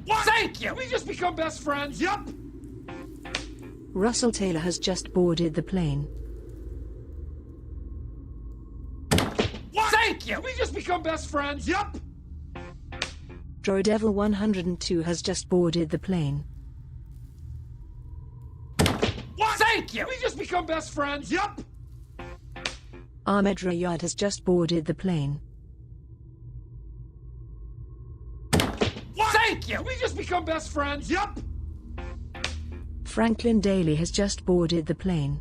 What? Thank you! We just become best friends? Yup! Russell Taylor has just boarded the plane. What? Thank you! We just become best friends? Yup! Droidevil 102 has just boarded the plane. What? Thank you! We just become best friends? Yup! Ahmed Rayad has just boarded the plane. What? Thank you! We just become best friends? Yup! Franklin Daly has just boarded the plane.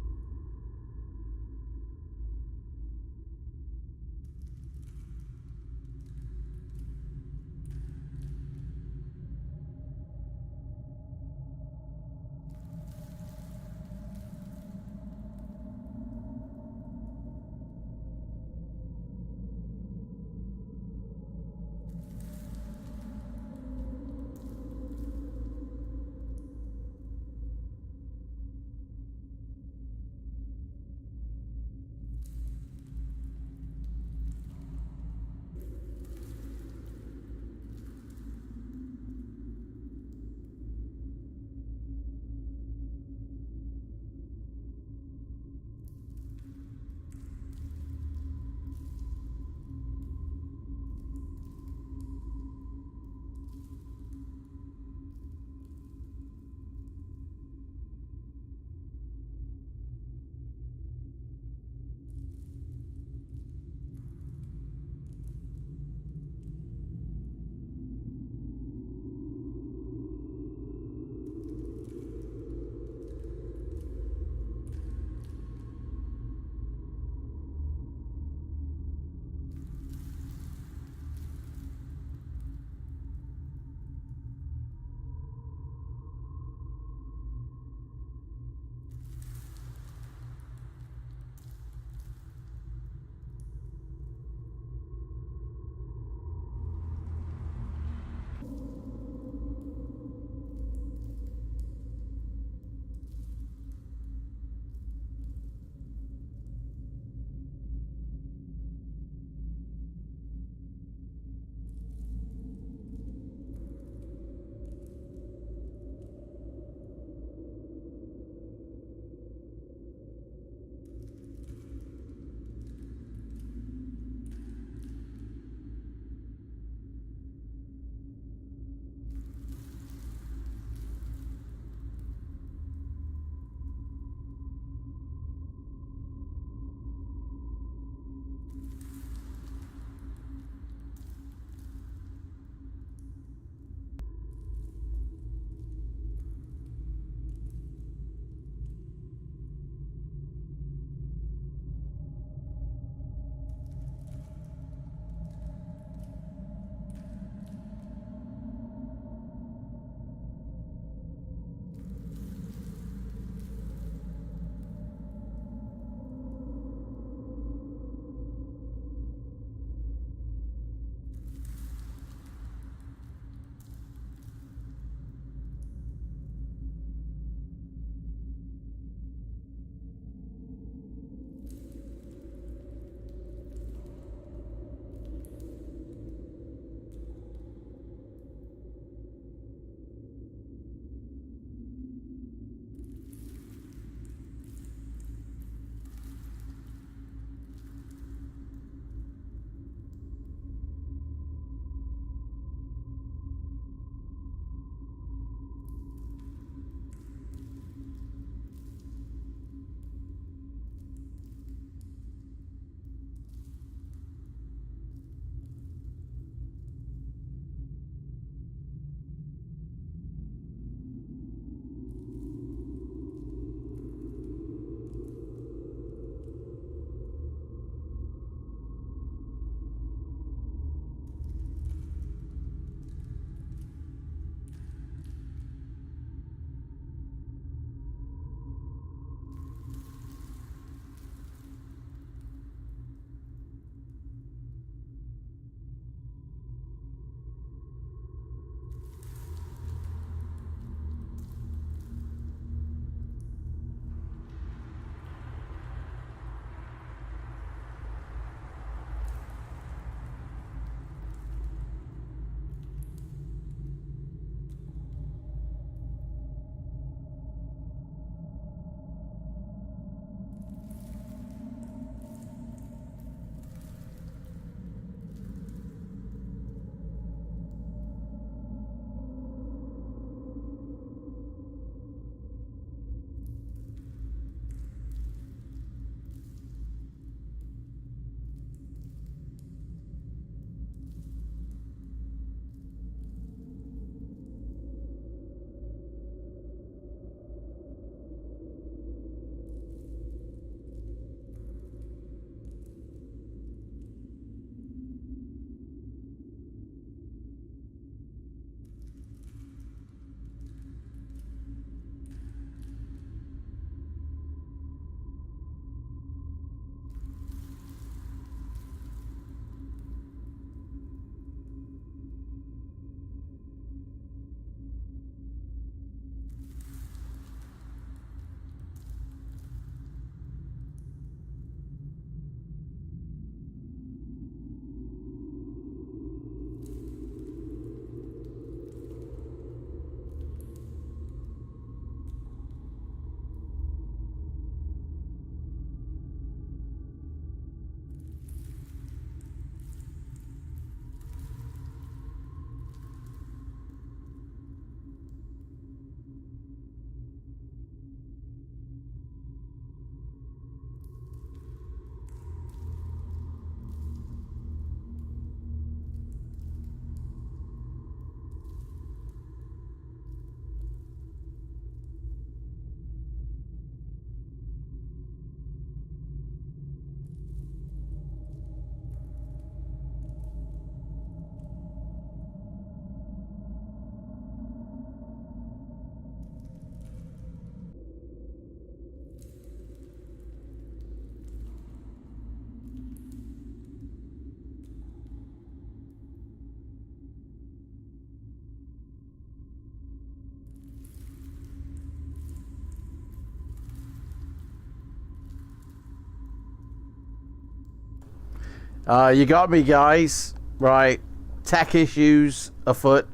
You got me, guys. Right. Tech issues afoot.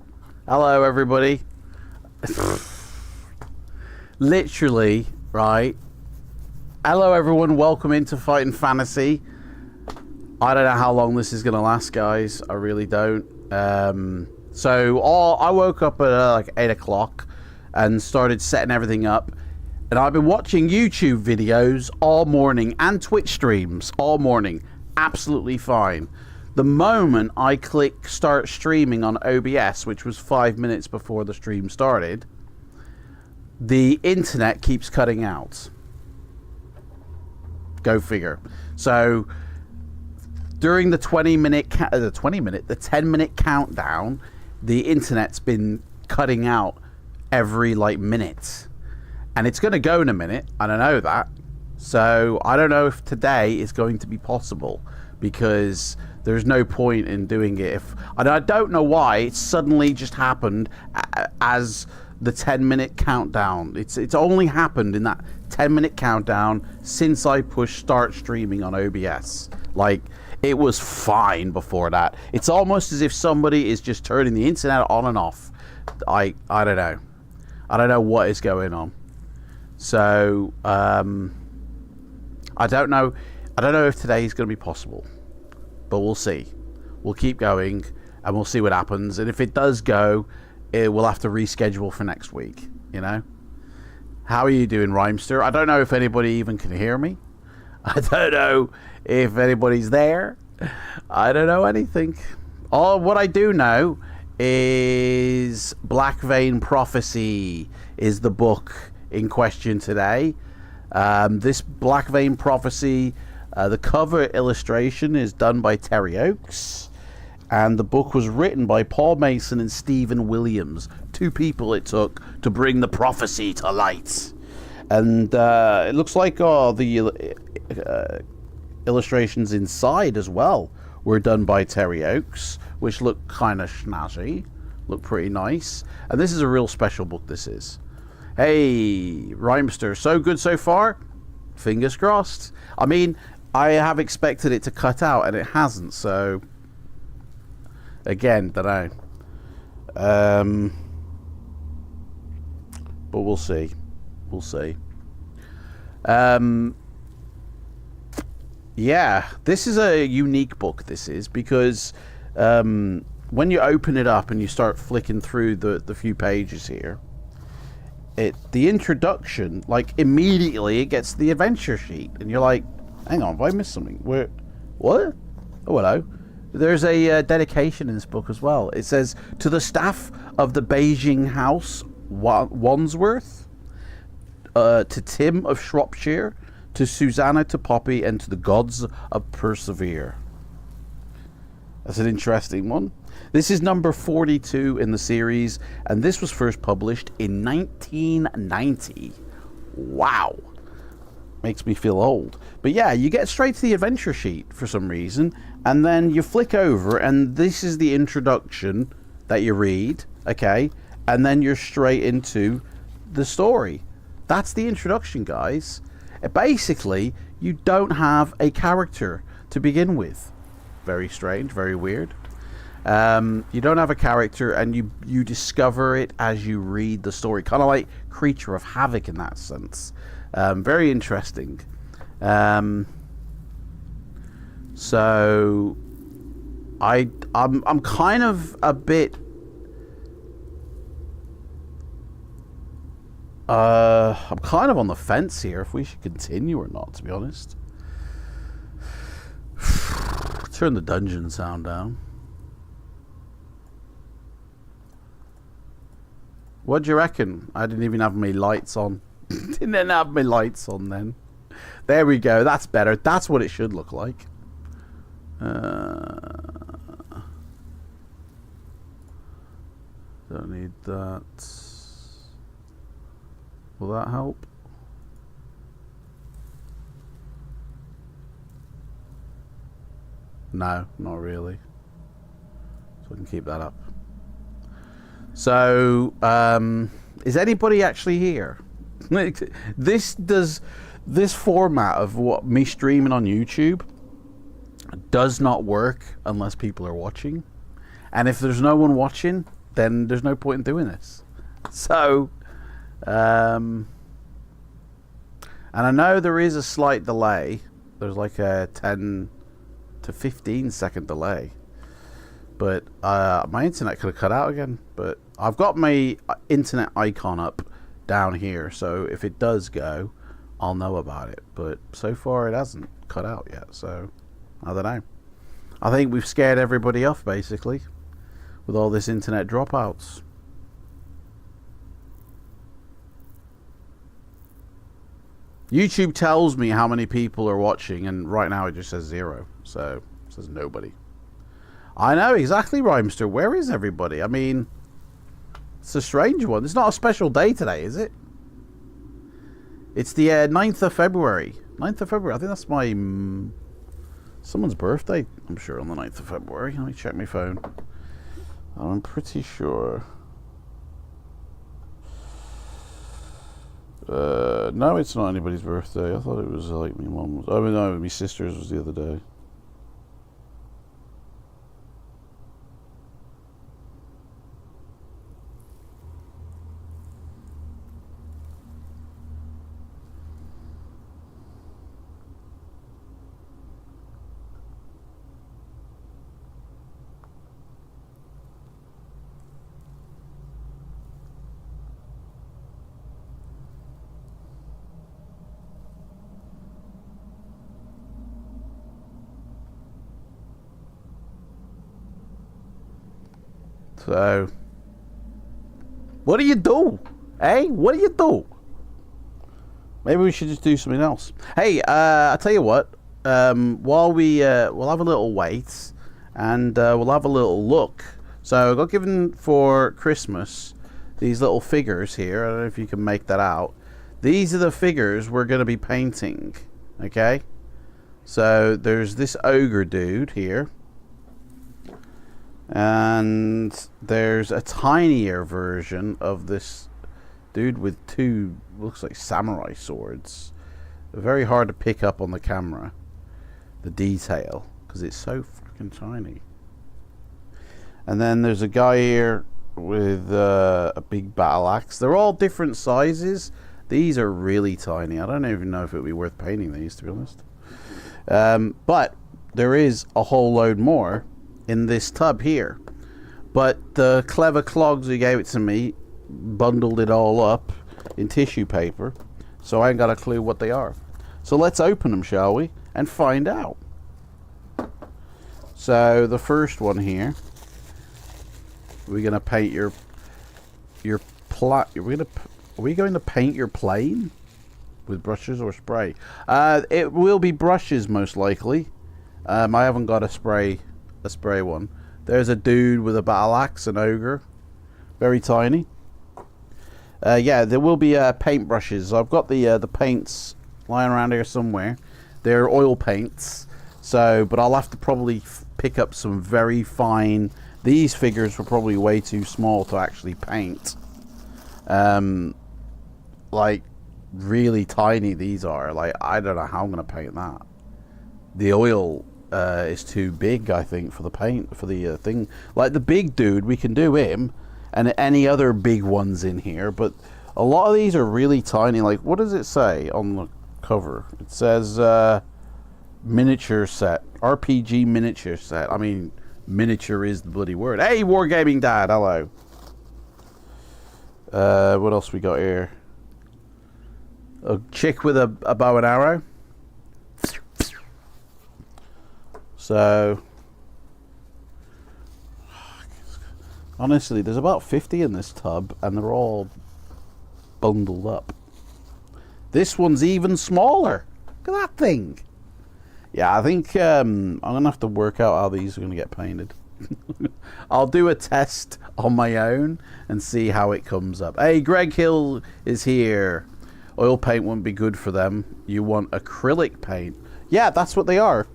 Hello, everybody. Literally, right. Hello, everyone. Welcome into Fighting Fantasy. I don't know how long this is going to last, guys. I really don't. So I woke up at like 8 o'clock and started setting everything up. And I've been watching YouTube videos all morning and Twitch streams all morning. Absolutely fine. The moment I click start streaming on OBS, which was 5 minutes before the stream started, the internet keeps cutting out. Go figure. So during the 10-minute countdown, the internet's been cutting out every like minute. And it's going to go in a minute. I don't know that. So I don't know if today is going to be possible, because there's no point in doing it. And I don't know why it suddenly just happened as the 10-minute countdown. It's only happened in that 10-minute countdown since I pushed start streaming on OBS. Like, it was fine before that. It's almost as if somebody is just turning the internet on and off. I don't know. I don't know what is going on. So, I don't know. I don't know if today is going to be possible, but we'll see. We'll keep going, and we'll see what happens. And if it does go, we'll have to reschedule for next week. You know. How are you doing, Rhymester? I don't know if anybody even can hear me. I don't know if anybody's there. I don't know anything. All what I do know is Black Vein Prophecy is the book in question today. This Black Vein Prophecy, the cover illustration is done by Terry Oakes, and the book was written by Paul Mason and Stephen Williams. Two people it took to bring the prophecy to light. And it looks like the illustrations inside as well were done by Terry Oakes, which look kind of snazzy, look pretty nice. And this is a real special book, this is. Hey, Rhymester, so good so far? Fingers crossed. I mean, I have expected it to cut out, and it hasn't, so... Again, don't know. But we'll see. We'll see. Yeah, this is a unique book, this is, because when you open it up and you start flicking through the few pages here, the introduction, like, immediately it gets the adventure sheet, and you're like, hang on, have I missed something? What? Oh, hello. There's a dedication in this book as well. It says, to the staff of the Beijing House, Wandsworth, to Tim of Shropshire, to Susanna, to Poppy, and to the gods of Persevere. That's an interesting one. This is number 42 in the series, and this was first published in 1990. Wow. Makes me feel old. But yeah, you get straight to the adventure sheet for some reason, and then you flick over, and this is the introduction that you read, okay? And then you're straight into the story. That's the introduction, guys. Basically, you don't have a character to begin with. Very strange, very weird. You don't have a character, and you discover it as you read the story. Kind of like Creature of Havoc in that sense. Very interesting. So I'm kind of a bit I'm kind of on the fence here if we should continue or not, to be honest. Turn the dungeon sound down. What do you reckon? I didn't even have my lights on. Didn't have my lights on then. There we go. That's better. That's what it should look like. Don't need that. Will that help? No, not really. So I can keep that up. So, is anybody actually here? This format of me streaming on YouTube does not work unless people are watching. And if there's no one watching, then there's no point in doing this. So, and I know there is a slight delay. There's like a 10 to 15 second delay. But my internet could have cut out again. But I've got my internet icon up down here. So if it does go, I'll know about it. But so far it hasn't cut out yet. So I don't know. I think we've scared everybody off basically with all this internet dropouts. YouTube tells me how many people are watching, and right now it just says 0. So it says nobody. I know exactly, Rhymester. Where is everybody? I mean, it's a strange one. It's not a special day today, is it? It's the 9th of February. 9th of February. I think that's my someone's birthday. I'm sure on the 9th of February. Let me check my phone. I'm pretty sure. No, it's not anybody's birthday. I thought it was like my mum's. I mean, no, my sister's was the other day. So, what do you do? Hey, what do you do? Maybe we should just do something else. Hey, I'll tell you what. While we'll have a little wait, and we'll have a little look. So I got given for Christmas these little figures here. I don't know if you can make that out. These are the figures we're going to be painting. Okay. So there's this ogre dude here. And there's a tinier version of this dude with 2, looks like samurai swords. Very hard to pick up on the camera, the detail, because it's so fucking tiny. And then there's a guy here with a big battle axe. They're all different sizes. These are really tiny. I don't even know if it would be worth painting these, to be honest. But there is a whole load more in this tub here, but the clever clogs who gave it to me bundled it all up in tissue paper, so I ain't got a clue what they are. So let's open them, shall we, and find out. So the first one here, we're gonna paint your are we going to paint your plane with brushes or spray? It will be brushes most likely. I haven't got a spray one. There's a dude with a battle axe, an ogre, very tiny. Yeah, there will be paint brushes. I've got the paints lying around here somewhere. They're oil paints, so but I'll have to probably pick up some very fine. These figures were probably way too small to actually paint. Like really tiny these are. Like I don't know how I'm gonna paint that. The oil is too big, I think, for the paint, for the thing. Like the big dude, we can do him, and any other big ones in here, but a lot of these are really tiny. Like, what does it say on the cover? It says miniature set, RPG miniature set. I mean, miniature is the bloody word. Hey, Wargaming Dad, hello. What else we got here? A chick with a bow and arrow. So, honestly, there's about 50 in this tub, and they're all bundled up. This one's even smaller. Look at that thing. Yeah, I think I'm going to have to work out how these are going to get painted. I'll do a test on my own and see how it comes up. Hey, Greg Hill is here. Oil paint wouldn't be good for them. You want acrylic paint. Yeah, that's what they are.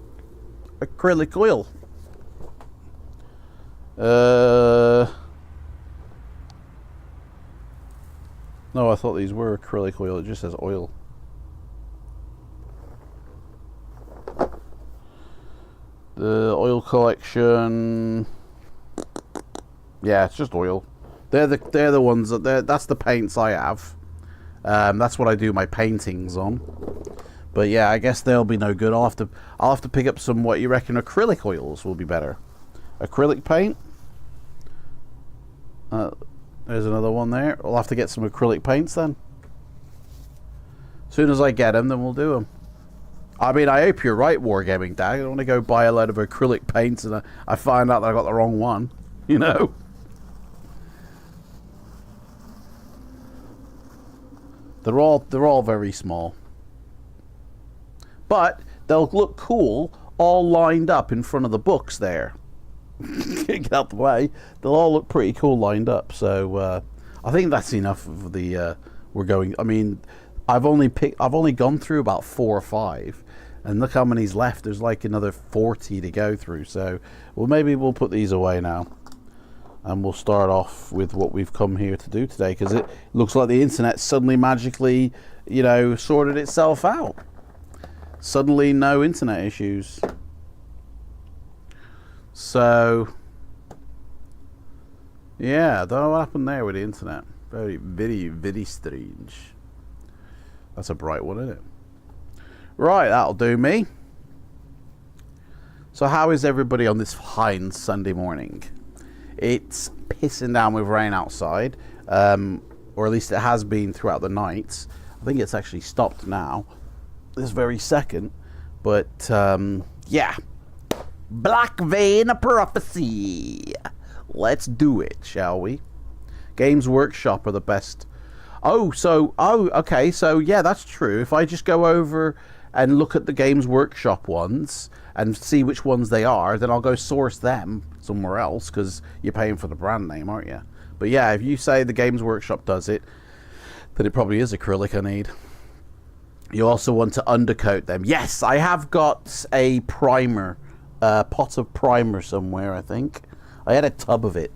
Acrylic oil. No, I thought these were acrylic oil. It just says oil. The oil collection. Yeah, it's just oil. They're the ones that's the paints I have. That's what I do my paintings on. But yeah, I guess they'll be no good. I'll have to pick up some. What you reckon? Acrylic oils will be better. Acrylic paint. There's another one there. I'll have to get some acrylic paints then. As soon as I get them, then we'll do them. I mean, I hope you're right, Wargaming Dad. I don't want to go buy a load of acrylic paints and I find out that I got the wrong one. You know. They're all very small. But they'll look cool all lined up in front of the books there. Get out the way. They'll all look pretty cool lined up. So I think that's enough of the we're going. I mean, I've only gone through about 4 or 5, and look how many's left. There's like another 40 to go through. So well, maybe we'll put these away now. And we'll start off with what we've come here to do today, because it looks like the internet suddenly magically, you know, sorted itself out. Suddenly no internet issues. So yeah, I don't know what happened there with the internet. Very strange. That's a bright one, isn't it? Right, that'll do me. So how is everybody on this fine Sunday morning? It's pissing down with rain outside, or at least it has been throughout the night. I think it's actually stopped now, this very second. But yeah, Black Vein Prophecy. Let's do it, shall we? Games Workshop are the best. Okay, so yeah, that's true. If I just go over and look at the Games Workshop ones and see which ones they are, then I'll go source them somewhere else, because you're paying for the brand name, aren't you? But yeah, if you say the Games Workshop does it, then it probably is acrylic I need. You also want to undercoat them. Yes, I have got a primer, a pot of primer somewhere, I think. I had a tub of it.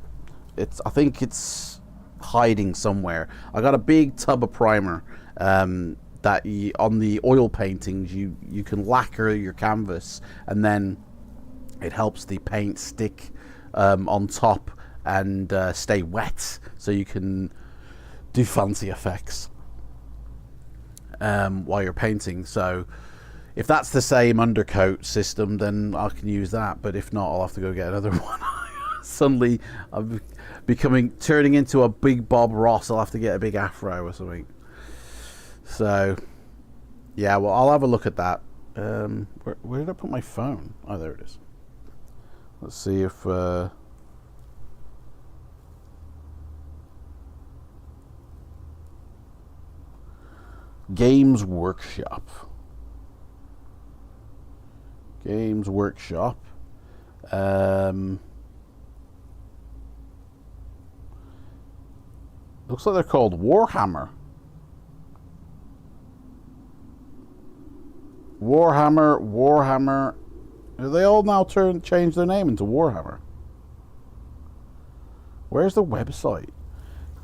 I think it's hiding somewhere. I got a big tub of primer that on the oil paintings you can lacquer your canvas, and then it helps the paint stick on top and stay wet, so you can do fancy effects while you're painting. So if that's the same undercoat system, then I can use that, but if not, I'll have to go get another one. Suddenly I'm turning into a big Bob Ross. I'll have to get a big afro or something. So yeah, well, I'll have a look at that. Where did I put my phone? Oh, there it is. Let's see if Games Workshop. Games Workshop. Looks like they're called Warhammer. Warhammer. They all now change their name into Warhammer. Where's the website?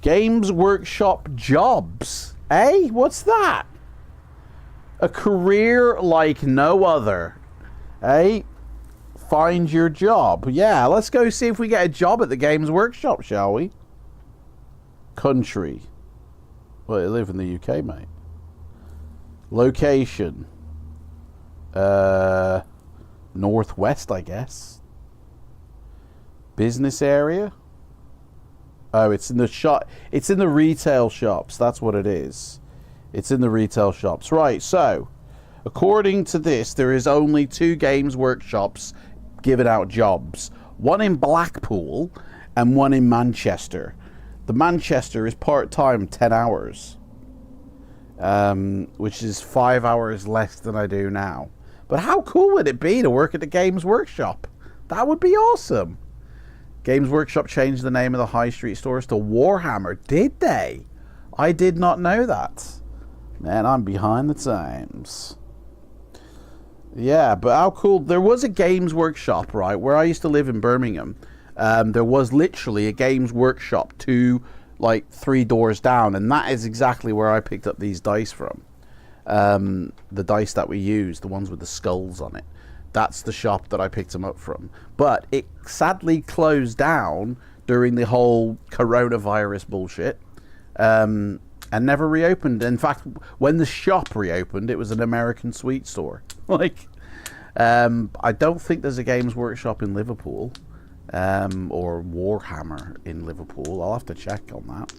Games Workshop Jobs. Hey, what's that? A career like no other. Hey, find your job. Yeah, let's go see if we get a job at the Games Workshop, shall we? Country. Well, you live in the UK, mate. Location. Northwest, I guess. Business area. Oh, it's in the shop. It's in the retail shops. That's what it is. It's in the retail shops. Right, so according to this, there is only 2 Games Workshops giving out jobs. One in Blackpool and one in Manchester. The Manchester is part-time, 10 hours. Which is 5 hours less than I do now. But how cool would it be to work at the Games Workshop? That would be awesome. Games Workshop changed the name of the high street stores to Warhammer. Did they? I did not know that. Man, I'm behind the times. Yeah, but how cool. There was a Games Workshop, right, where I used to live in Birmingham. There was literally a Games Workshop 3 doors down, and that is exactly where I picked up these dice from. The dice that we use, the ones with the skulls on it. That's the shop that I picked them up from. But it sadly closed down during the whole coronavirus bullshit, and never reopened. In fact, when the shop reopened, it was an American sweet store. Like, I don't think there's a Games Workshop in Liverpool, or Warhammer in Liverpool. I'll have to check on that.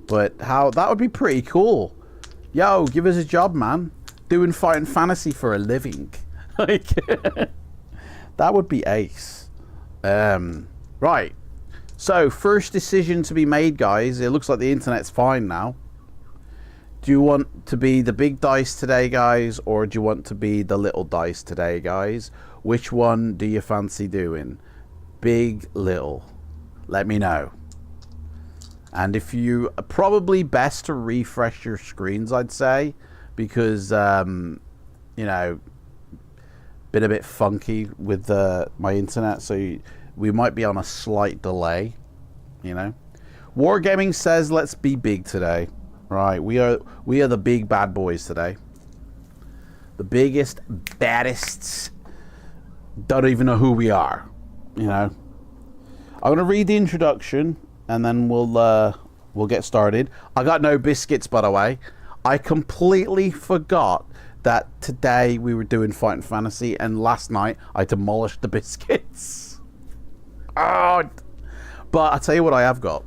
But that would be pretty cool. Yo, give us a job, man. Doing Fighting Fantasy for a living. Like, that would be ace. Right. So, first decision to be made, guys. It looks like the internet's fine now. Do you want to be the big dice today, guys? Or do you want to be the little dice today, guys? Which one do you fancy doing? Big, little? Let me know. And if you... Probably best to refresh your screens, I'd say. Because, you know... Been a bit funky with my internet. So we might be on a slight delay. You know? Wargaming says, let's be big today. Right, we are the big bad boys today. The biggest, baddest. Don't even know who we are. You know. I'm gonna read the introduction, and then we'll get started. I got no biscuits, by the way. I completely forgot that today we were doing Fighting Fantasy, and last night I demolished the biscuits. Oh, but I tell you what, I have got.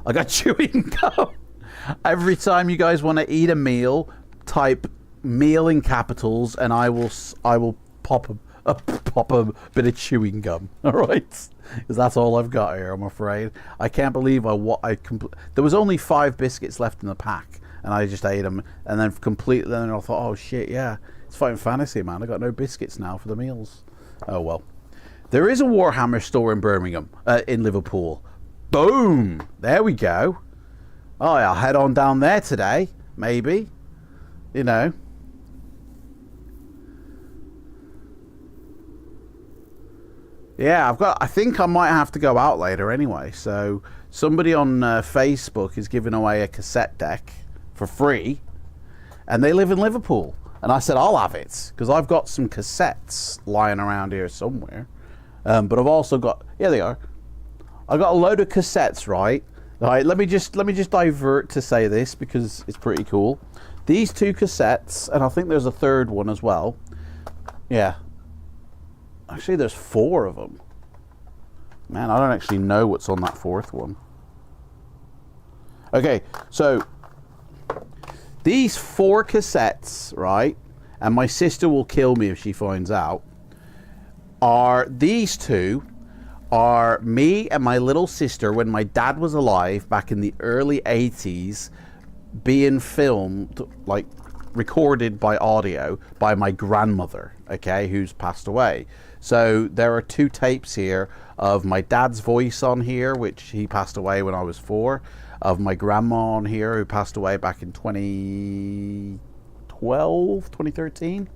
I got chewing gum. Every time you guys want to eat a meal, type meal in capitals, and I will pop a bit of chewing gum. All right, because that's all I've got here. I'm afraid. I can't believe there was only 5 biscuits left in the pack, and I just ate them, and then completely. Then I thought, oh shit, yeah, it's Fighting Fantasy, man. I got no biscuits now for the meals. Oh well. There is a Warhammer store in Birmingham, in Liverpool. Boom! There we go. Oh, I'll head on down there today, maybe. You know. Yeah, I think I might have to go out later anyway. So, somebody on Facebook is giving away a cassette deck for free. And they live in Liverpool. And I said, I'll have it. Because I've got some cassettes lying around here somewhere. But I've also got... Yeah, they are. I've got a load of cassettes, right? All right, let me just divert to say this because it's pretty cool. These 2 cassettes, and I think there's a third one as well. Yeah. Actually, there's 4 of them. Man, I don't actually know what's on that 4th one. Okay, so these 4 cassettes, right? And my sister will kill me if she finds out. These 2 are me and my little sister when my dad was alive back in the early 80s being filmed, like recorded by audio by my grandmother, okay, who's passed away. So there are 2 tapes here of my dad's voice on here, which he passed away when I was 4, of my grandma on here who passed away back in 2013.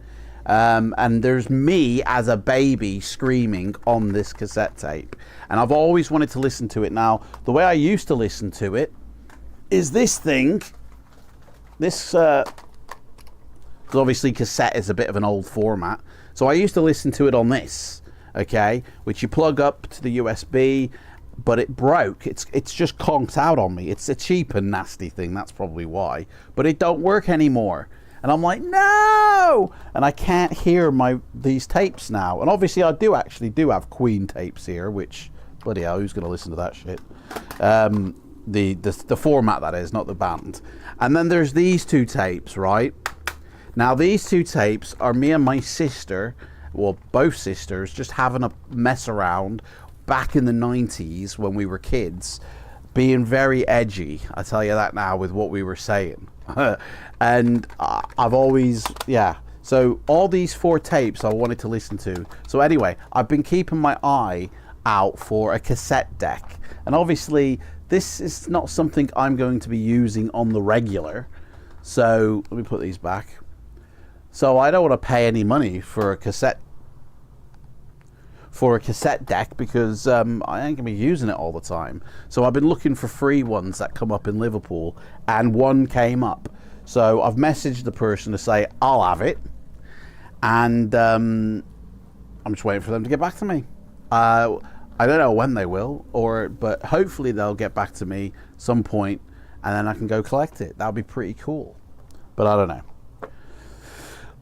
And there's me as a baby screaming on this cassette tape, and I've always wanted to listen to it. Now, the way I used to listen to it is this thing. This, because obviously cassette is a bit of an old format, so I used to listen to it on this, okay, which you plug up to the USB, but it broke. It's just conked out on me. It's a cheap and nasty thing, that's probably why, but it don't work anymore. And I'm like, no! And I can't hear these tapes now. And obviously I do have Queen tapes here, which, bloody hell, who's going to listen to that shit? The format, that is, not the band. And then there's these 2 tapes, right? Now, these 2 tapes are me and my sister, well, both sisters, just having a mess around back in the 90s when we were kids, being very edgy, I tell you that now, with what we were saying. And I've always, yeah, so all these 4 tapes I wanted to listen to. So anyway, I've been keeping my eye out for a cassette deck, and obviously this is not something I'm going to be using on the regular, so let me put these back. So I don't want to pay any money for a cassette deck because I ain't gonna be using it all the time. So I've been looking for free ones that come up in Liverpool, and one came up. So I've messaged the person to say I'll have it, and I'm just waiting for them to get back to me. I don't know when they will, but hopefully they'll get back to me some point, and then I can go collect it. That would be pretty cool. But I don't know.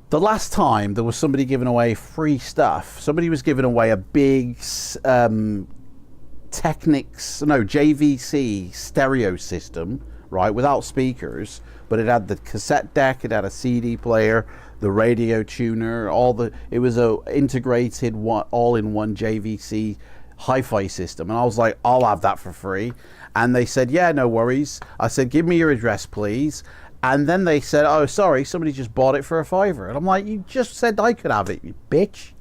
The last time there was somebody giving away free stuff, somebody was giving away a big JVC stereo system, right, without speakers, but it had the cassette deck, it had a CD player, the radio tuner, it was a integrated all-in-one JVC hi-fi system. And I was like, I'll have that for free. And they said, yeah, no worries. I said, give me your address, please. And then they said, oh, sorry, somebody just bought it for a $5. And I'm like, you just said I could have it, you bitch.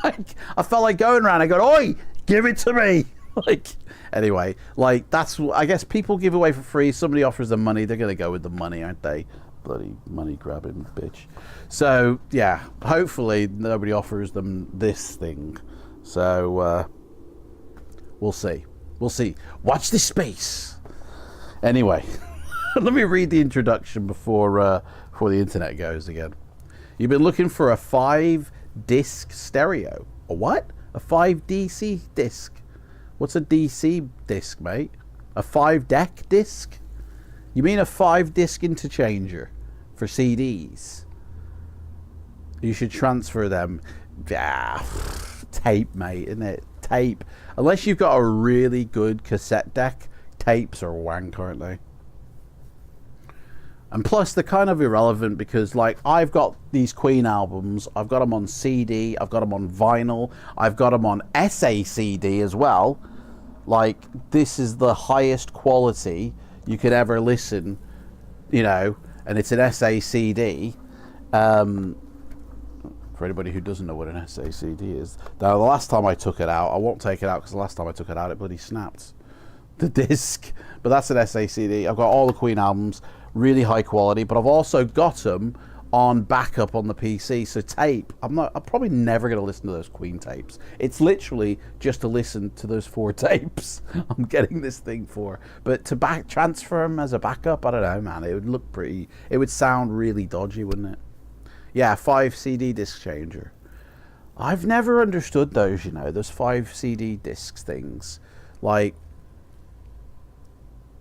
Like, I felt like going around. I go, oi, give it to me. Like, anyway, like, that's, I guess people give away for free. Somebody offers them money. They're going to go with the money, aren't they? Bloody money grabbing bitch. So, yeah, hopefully nobody offers them this thing. So, we'll see. We'll see. Watch this space. Anyway. Let me read the introduction before the internet goes again. You've been looking for a 5-disc stereo. A what? A 5DC disc. What's a DC disc, mate? A 5-deck disc? You mean a 5-disc interchanger for CDs? You should transfer them. Tape, mate, isn't it? Tape. Unless you've got a really good cassette deck, tapes are wank, aren't they? And plus, they're kind of irrelevant because, like, I've got these Queen albums. I've got them on CD. I've got them on vinyl. I've got them on SACD as well. Like, this is the highest quality you could ever listen, you know, and it's an SACD. For anybody who doesn't know what an SACD is. Now, the last time I took it out, I won't take it out because the last time I took it out, it bloody snapped. The disc. But that's an SACD. I've got all the Queen albums. Really high quality, but I've also got them on backup on the PC. So tape, I'm probably never going to listen to those Queen tapes. It's literally just to listen to those 4 tapes I'm getting this thing for. But to transfer them as a backup, I don't know, man. It would look pretty. It would sound really dodgy, wouldn't it? Yeah, 5 CD disc changer. I've never understood those. You know, those 5 CD discs things, like.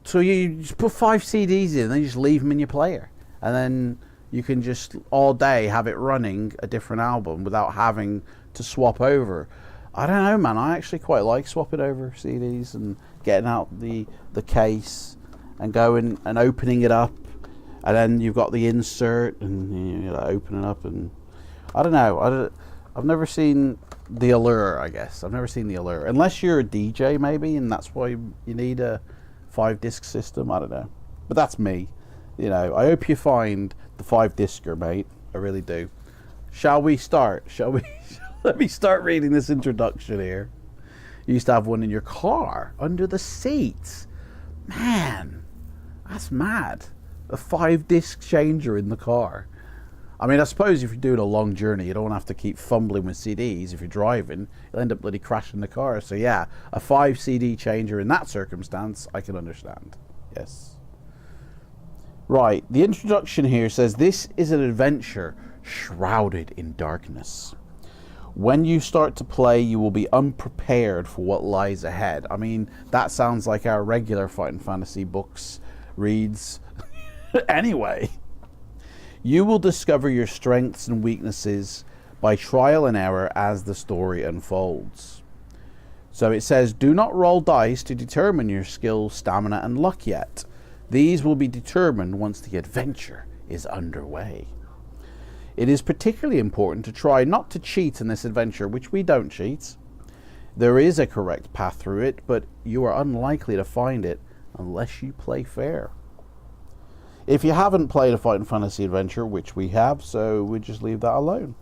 So you just put 5 CDs in, and then you just leave them in your player, and then you can just all day have it running a different album without having to swap over. I don't know, man. I actually quite like swapping over CDs and getting out the case and going and opening it up, and then you've got the insert and you know, open it up, and I don't know. I've never seen the allure. I guess I've never seen the allure, unless you're a DJ maybe, and that's why you need a 5-disc system. I don't know, but that's me. You know, I hope you find the 5-discer, mate. I really do. Shall we start? Shall we? Let me start reading this introduction here. You used to have one in your car under the seat. Man, that's mad. A 5-disc changer in the car. I mean, I suppose if you're doing a long journey, you don't have to keep fumbling with CDs. If you're driving, you'll end up bloody crashing the car. So yeah, a 5 CD changer in that circumstance, I can understand. Yes. Right, the introduction here says, this is an adventure shrouded in darkness. When you start to play, you will be unprepared for what lies ahead. I mean, that sounds like our regular Fighting Fantasy books reads. Anyway. You will discover your strengths and weaknesses by trial and error as the story unfolds. So it says, do not roll dice to determine your skill, stamina, and luck yet. These will be determined once the adventure is underway. It is particularly important to try not to cheat in this adventure, which we don't cheat. There is a correct path through it, but you are unlikely to find it unless you play fair. If you haven't played a Fighting Fantasy adventure, which we have, so we just leave that alone.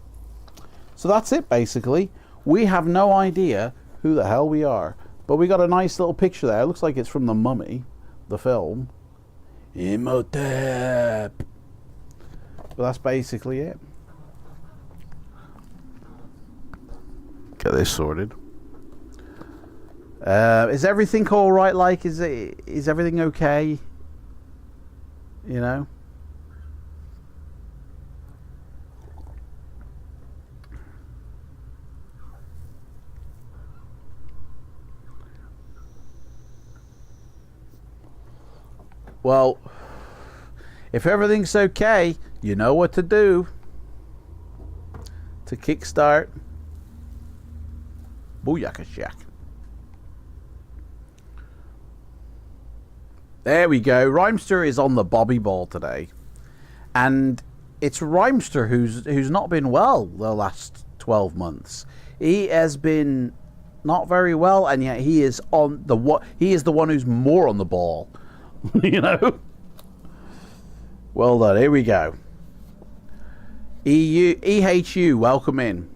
So that's it, basically. We have no idea who the hell we are. But we got a nice little picture there. It looks like it's from The Mummy, the film. Imhotep. But that's basically it. Get this sorted. Is everything all right? Like, is everything okay? You know? Well, if everything's okay, you know what to do to kickstart Booyaka Shack. There we go. Rhymester is on the bobby ball today. And it's Rhymester who's not been well the last 12 months. He has been not very well, and yet he is the one who's more on the ball. You know? Well done. Here we go. EHU, welcome in.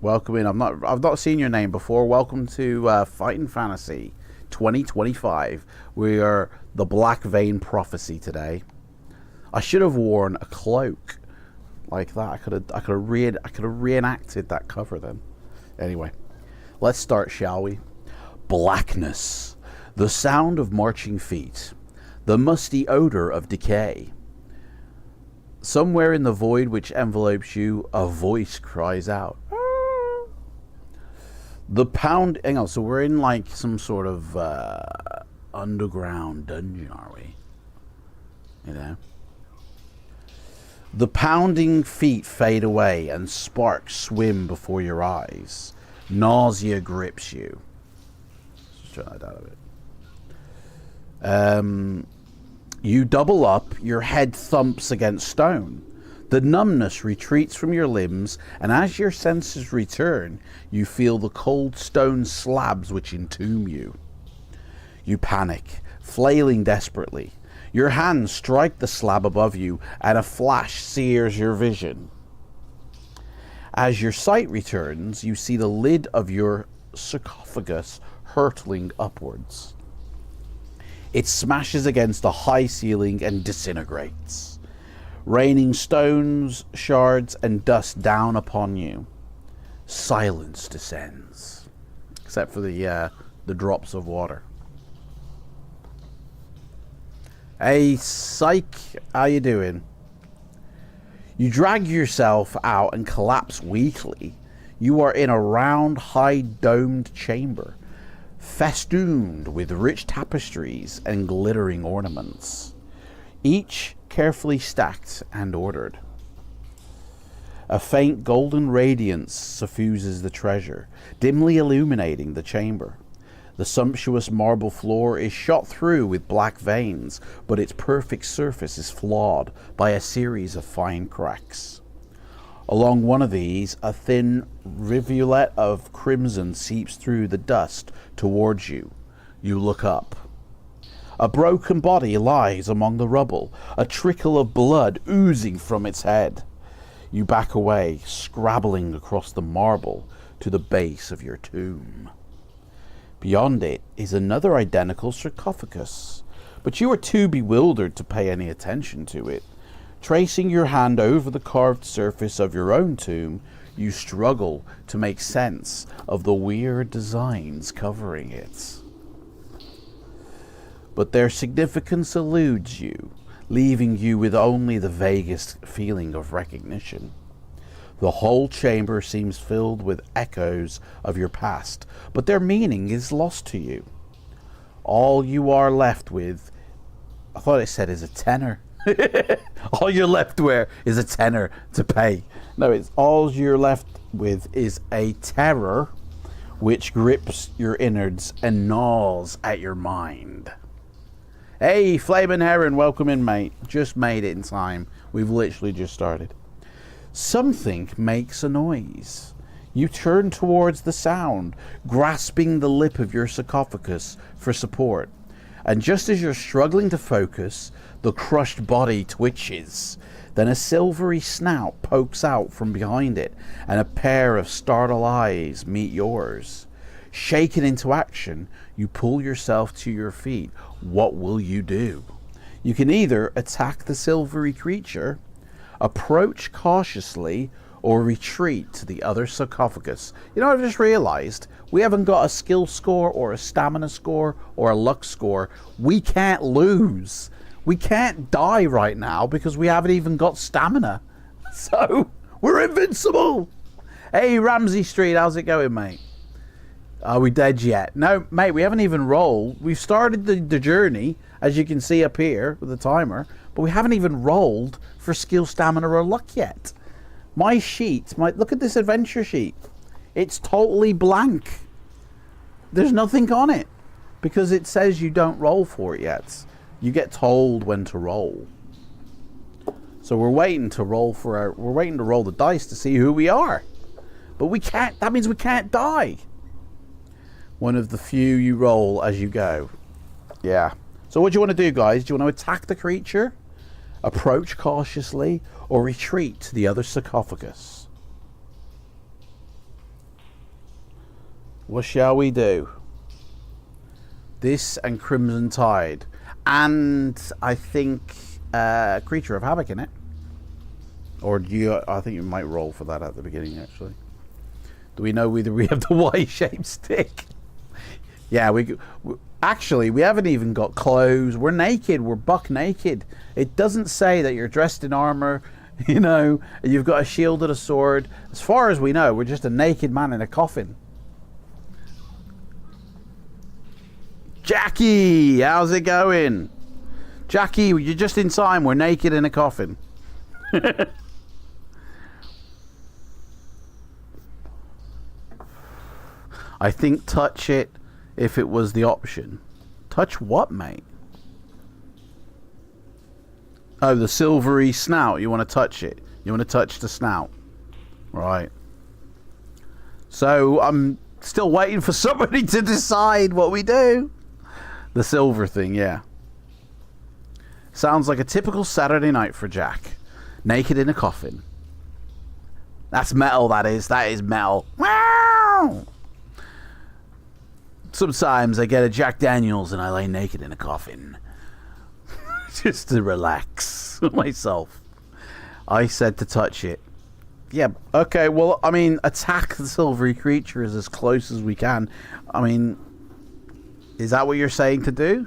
Welcome in. I've not seen your name before. Welcome to Fighting Fantasy 2025. We are the Black Vein Prophecy today. I should have worn a cloak like that. I could have reenacted that cover then. Anyway, let's start, shall we? Blackness, the sound of marching feet, the musty odor of decay. Somewhere in the void which envelopes you, a voice cries out. The pound. Hang on. So we're in like some sort of underground dungeon, are we? You know. The pounding feet fade away and sparks swim before your eyes. Nausea grips you. Let's turn that down a bit. You double up, your head thumps against stone. The numbness retreats from your limbs, and as your senses return, you feel the cold stone slabs which entomb you. You panic, flailing desperately. Your hands strike the slab above you, and a flash sears your vision. As your sight returns, you see the lid of your sarcophagus hurtling upwards. It smashes against the high ceiling and disintegrates, raining stones, shards, and dust down upon you. Silence descends, except for the drops of water. Hey, Psych, how you doing? You drag yourself out and collapse weakly. You are in a round, high-domed chamber, festooned with rich tapestries and glittering ornaments, each carefully stacked and ordered. A faint golden radiance suffuses the treasure, dimly illuminating the chamber. The sumptuous marble floor is shot through with black veins, but its perfect surface is flawed by a series of fine cracks. Along one of these, a thin rivulet of crimson seeps through the dust towards you. You look up. A broken body lies among the rubble, a trickle of blood oozing from its head. You back away, scrabbling across the marble to the base of your tomb. Beyond it is another identical sarcophagus, but you are too bewildered to pay any attention to it. Tracing your hand over the carved surface of your own tomb, you struggle to make sense of the weird designs covering it. But their significance eludes you, leaving you with only the vaguest feeling of recognition. The whole chamber seems filled with echoes of your past, but their meaning is lost to you. All you are left with, I thought it said is a tenner. All you're left with is a tenner to pay. No, it's all you're left with is a terror which grips your innards and gnaws at your mind. Hey, Flamin' Heron, welcome in, mate. Just made it in time. We've literally just started. Something makes a noise. You turn towards the sound, grasping the lip of your sarcophagus for support. And just as you're struggling to focus, the crushed body twitches. Then a silvery snout pokes out from behind it, and a pair of startled eyes meet yours. Shaken into action, you pull yourself to your feet. What will you do? You can either attack the silvery creature, approach cautiously, or retreat to the other sarcophagus. You know, I've just realized we haven't got a skill score or a stamina score or a luck score. We can't lose. We can't die right now because we haven't even got stamina. So we're invincible. Hey, Ramsey Street, how's it going, mate? Are we dead yet? No, mate, we haven't even rolled. We've started the journey, as you can see up here with the timer, but we haven't even rolled for skill, stamina, or luck yet. My sheet, look at this adventure sheet. It's totally blank. There's nothing on it because it says you don't roll for it yet. You get told when to roll. So we're waiting to roll the dice to see who we are. But we can't, that means we can't die. One of the few you roll as you go. Yeah. So what do you want to do, guys? Do you want to attack the creature, approach cautiously, or retreat to the other sarcophagus? What shall we do? This and Crimson Tide. And I think Creature of Havoc in it. Or do you, I think you might roll for that at the beginning, actually. Do we know whether we have the Y-shaped stick? Yeah, actually, we haven't even got clothes. We're naked. We're buck naked. It doesn't say that you're dressed in armor, you know, and you've got a shield and a sword. As far as we know, we're just a naked man in a coffin. Jackie, how's it going? Jackie, you're just in time. We're naked in a coffin. I think touch it if it was the option. Touch what, mate? Oh, the silvery snout. You want to touch it. You want to touch the snout. Right. So I'm still waiting for somebody to decide what we do. The silver thing, yeah. Sounds like a typical Saturday night for Jack. Naked in a coffin. That's metal, that is. That is metal. Wow! Sometimes I get a Jack Daniels and I lay naked in a coffin. Just to relax myself. I said to touch it. Yeah, okay, well, I mean, attack the silvery creature is as close as we can. I mean, is that what you're saying to do,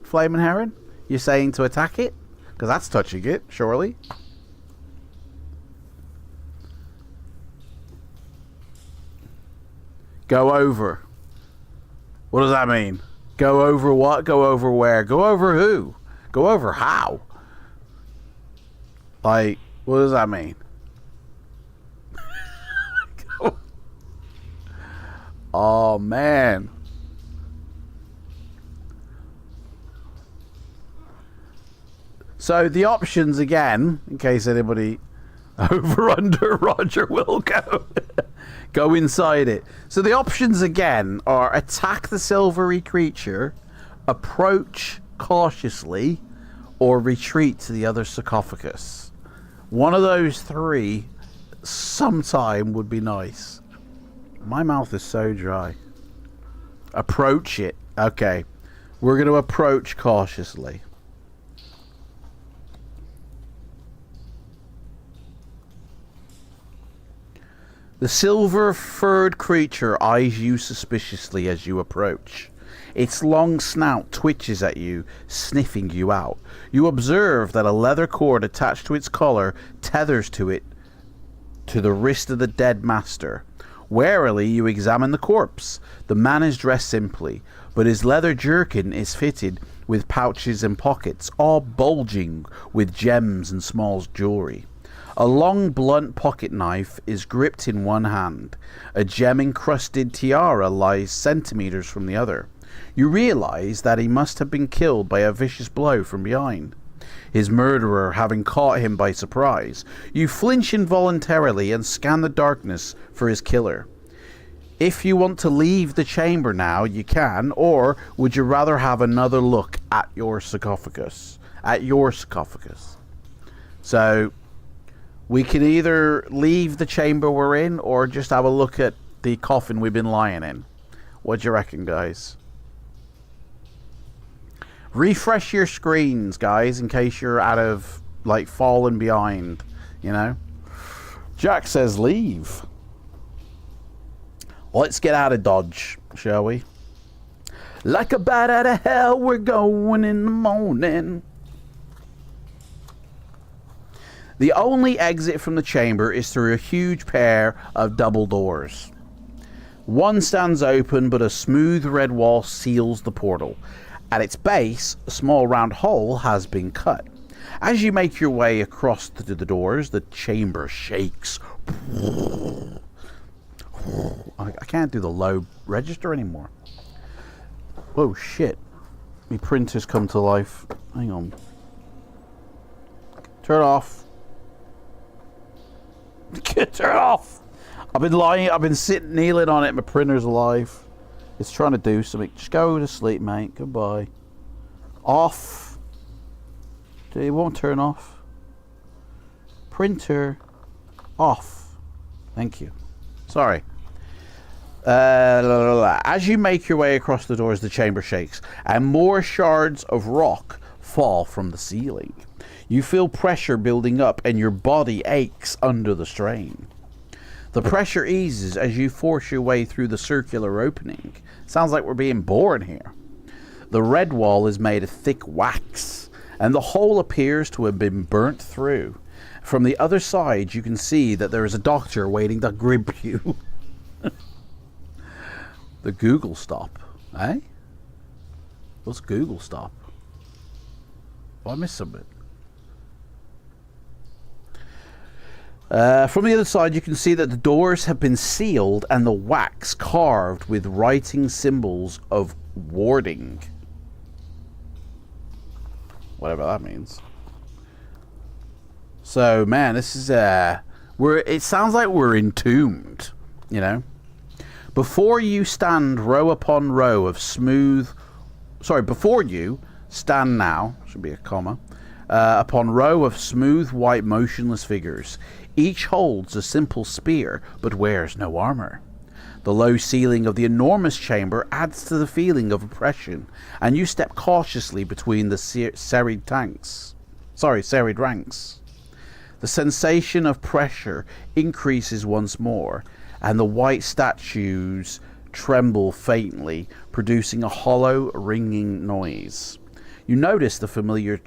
Flaming Heron? You're saying to attack it? Because that's touching it, surely. Go over. What does that mean? Go over what? Go over where? Go over who? Go over how? Like, what does that mean? Oh, man. So the options again, in case anybody over under Roger will go. Go inside it. So the options again are attack the silvery creature, approach cautiously, or retreat to the other sarcophagus. One of those three sometime would be nice. My mouth is so dry. Approach it. Okay. We're going to approach cautiously. The silver-furred creature eyes you suspiciously as you approach. Its long snout twitches at you, sniffing you out. You observe that a leather cord attached to its collar tethers to the wrist of the dead master. Warily, you examine the corpse. The man is dressed simply, but his leather jerkin is fitted with pouches and pockets, all bulging with gems and small jewelry. A long, blunt pocket knife is gripped in one hand. A gem-encrusted tiara lies centimeters from the other. You realize that he must have been killed by a vicious blow from behind, his murderer having caught him by surprise. You flinch involuntarily and scan the darkness for his killer. If you want to leave the chamber now, you can, or would you rather have another look at your sarcophagus? So we can either leave the chamber we're in or just have a look at the coffin we've been lying in. What do you reckon, guys? Refresh your screens, guys, in case you're out of, like, falling behind, you know? Jack says leave. Let's get out of Dodge, shall we? Like a bat out of hell, we're going in the morning. The only exit from the chamber is through a huge pair of double doors. One stands open, but a smooth red wall seals the portal. At its base, a small round hole has been cut. As you make your way across the doors, the chamber shakes. I can't do the low register anymore. Oh shit. My printer's come to life. Hang on. Turn it off. Turn it off. I've been sitting, kneeling on it. My printer's alive. It's trying to do something. Just go to sleep, mate. Goodbye. Off. It won't turn off. Printer. Off. Thank you. Sorry. As you make your way across the doors, the chamber shakes, and more shards of rock fall from the ceiling. You feel pressure building up, and your body aches under the strain. The pressure eases as you force your way through the circular opening. Sounds like we're being born here. The red wall is made of thick wax, and the hole appears to have been burnt through. From the other side, you can see that there is a doctor waiting to grip you. The Google stop, eh? What's Google stop? Oh, I missed something. From the other side, you can see that the doors have been sealed and the wax carved with writing symbols of warding. Whatever that means. So, man, this is it sounds like we're entombed, you know. Before you stand row upon row of before you stand now, should be a comma, upon row of smooth white motionless figures. Each holds a simple spear, but wears no armor. The low ceiling of the enormous chamber adds to the feeling of oppression, and you step cautiously between the serried ranks. The sensation of pressure increases once more, and the white statues tremble faintly, producing a hollow, ringing noise. You notice the familiar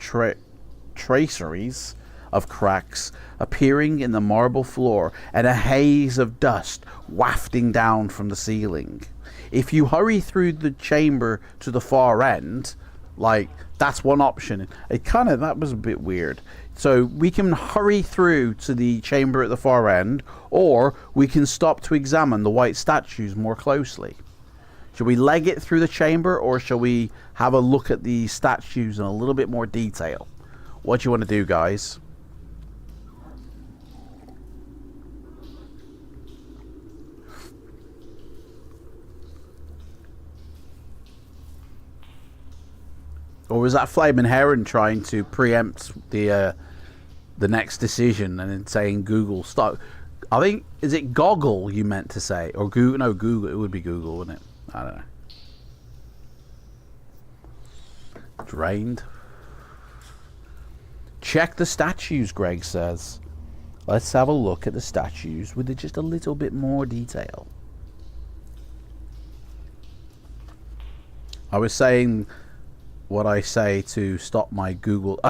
traceries of cracks appearing in the marble floor and a haze of dust wafting down from the ceiling. If you hurry through the chamber to the far end, like, that's one option. That was a bit weird. So we can hurry through to the chamber at the far end, or we can stop to examine the white statues more closely. Should we leg it through the chamber, or shall we have a look at the statues in a little bit more detail? What do you want to do, guys? Or was that Flaming Heron trying to preempt the next decision and then saying Google stop? I think, is it Goggle you meant to say? Or Google? No, Google. It would be Google, wouldn't it? I don't know. Drained. Check the statues, Greg says. Let's have a look at the statues with just a little bit more detail. I was saying what I say to stop my Google.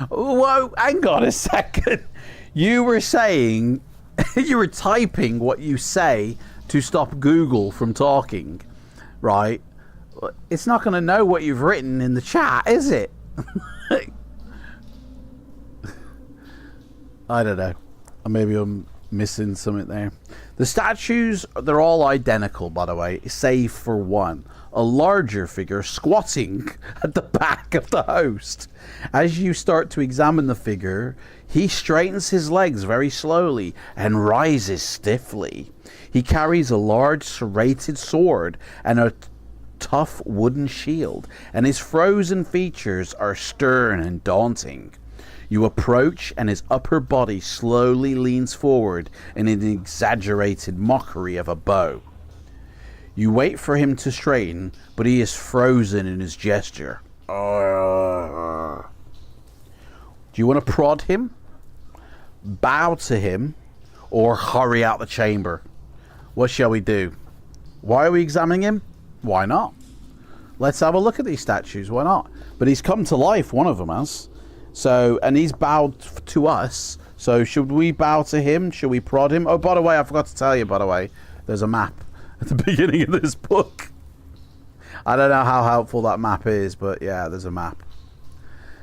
Whoa, hang on a second. You were saying, you were typing what you say to stop Google from talking, right? It's not going to know what you've written in the chat, is it? I don't know. Maybe I'm missing something there. The statues, they're all identical, by the way, save for one. A larger figure squatting at the back of the host. As you start to examine the figure, he straightens his legs very slowly and rises stiffly. He carries a large serrated sword and a tough wooden shield, and his frozen features are stern and daunting. You approach, and his upper body slowly leans forward in an exaggerated mockery of a bow. You wait for him to straighten, but he is frozen in his gesture. Do you want to prod him, bow to him, or hurry out the chamber? What shall we do? Why are we examining him? Why not? Let's have a look at these statues. Why not? But he's come to life, one of them has. So, and he's bowed to us. So should we bow to him? Should we prod him? Oh, by the way, I forgot to tell you, by the way. There's a map at the beginning of this book. I don't know how helpful that map is, but yeah, there's a map.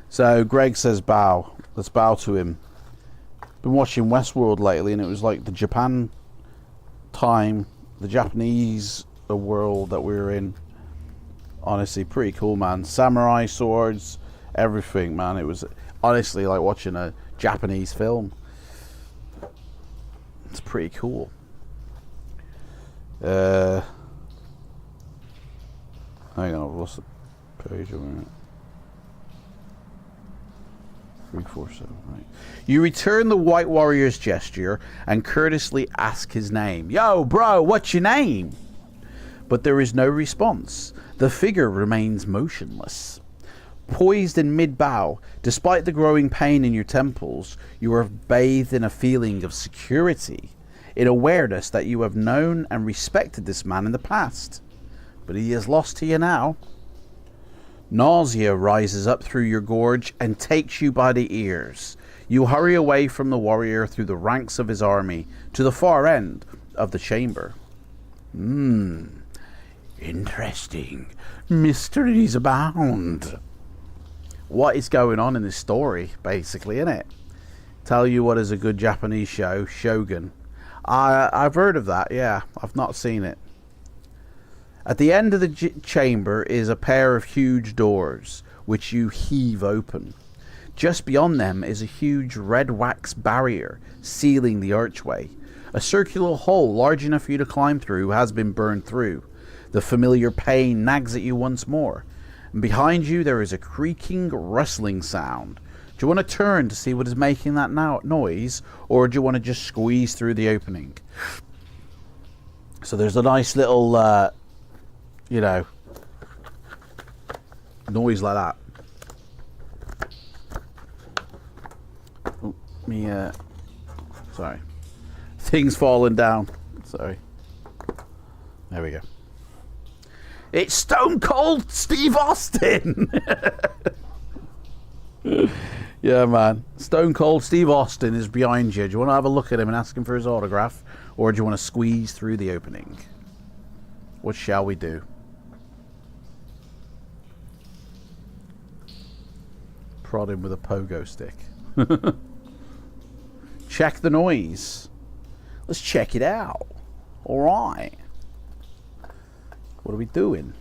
So Greg says bow. Let's bow to him. Been watching Westworld lately, and it was like the Japanese world that we were in. Honestly, pretty cool, man. Samurai swords, everything, man. It was honestly like watching a Japanese film. It's pretty cool. Hang on, what's the page over it? 347, right. You return the White Warrior's gesture and courteously ask his name. Yo, bro, what's your name? But there is no response. The figure remains motionless. Poised in mid-bow, despite the growing pain in your temples, you are bathed in a feeling of security, in awareness that you have known and respected this man in the past. But he is lost to you now. Nausea rises up through your gorge and takes you by the ears. You hurry away from the warrior through the ranks of his army to the far end of the chamber. Interesting. Mysteries abound. What is going on in this story, basically, innit? Tell you what is a good Japanese show, Shogun. I've heard of that, yeah. I've not seen it. At the end of the chamber is a pair of huge doors, which you heave open. Just beyond them is a huge red wax barrier sealing the archway. A circular hole large enough for you to climb through has been burned through. The familiar pain nags at you once more. And behind you there is a creaking, rustling sound. Do you want to turn to see what is making that noise, or do you want to just squeeze through the opening? So there's a nice little, noise like that. Oh, sorry. Things falling down. Sorry. There we go. It's Stone Cold Steve Austin! Yeah, man. Stone Cold Steve Austin is behind you. Do you want to have a look at him and ask him for his autograph? Or do you want to squeeze through the opening? What shall we do? Prod him with a pogo stick. Check the noise. Let's check it out. Alright. What are we doing?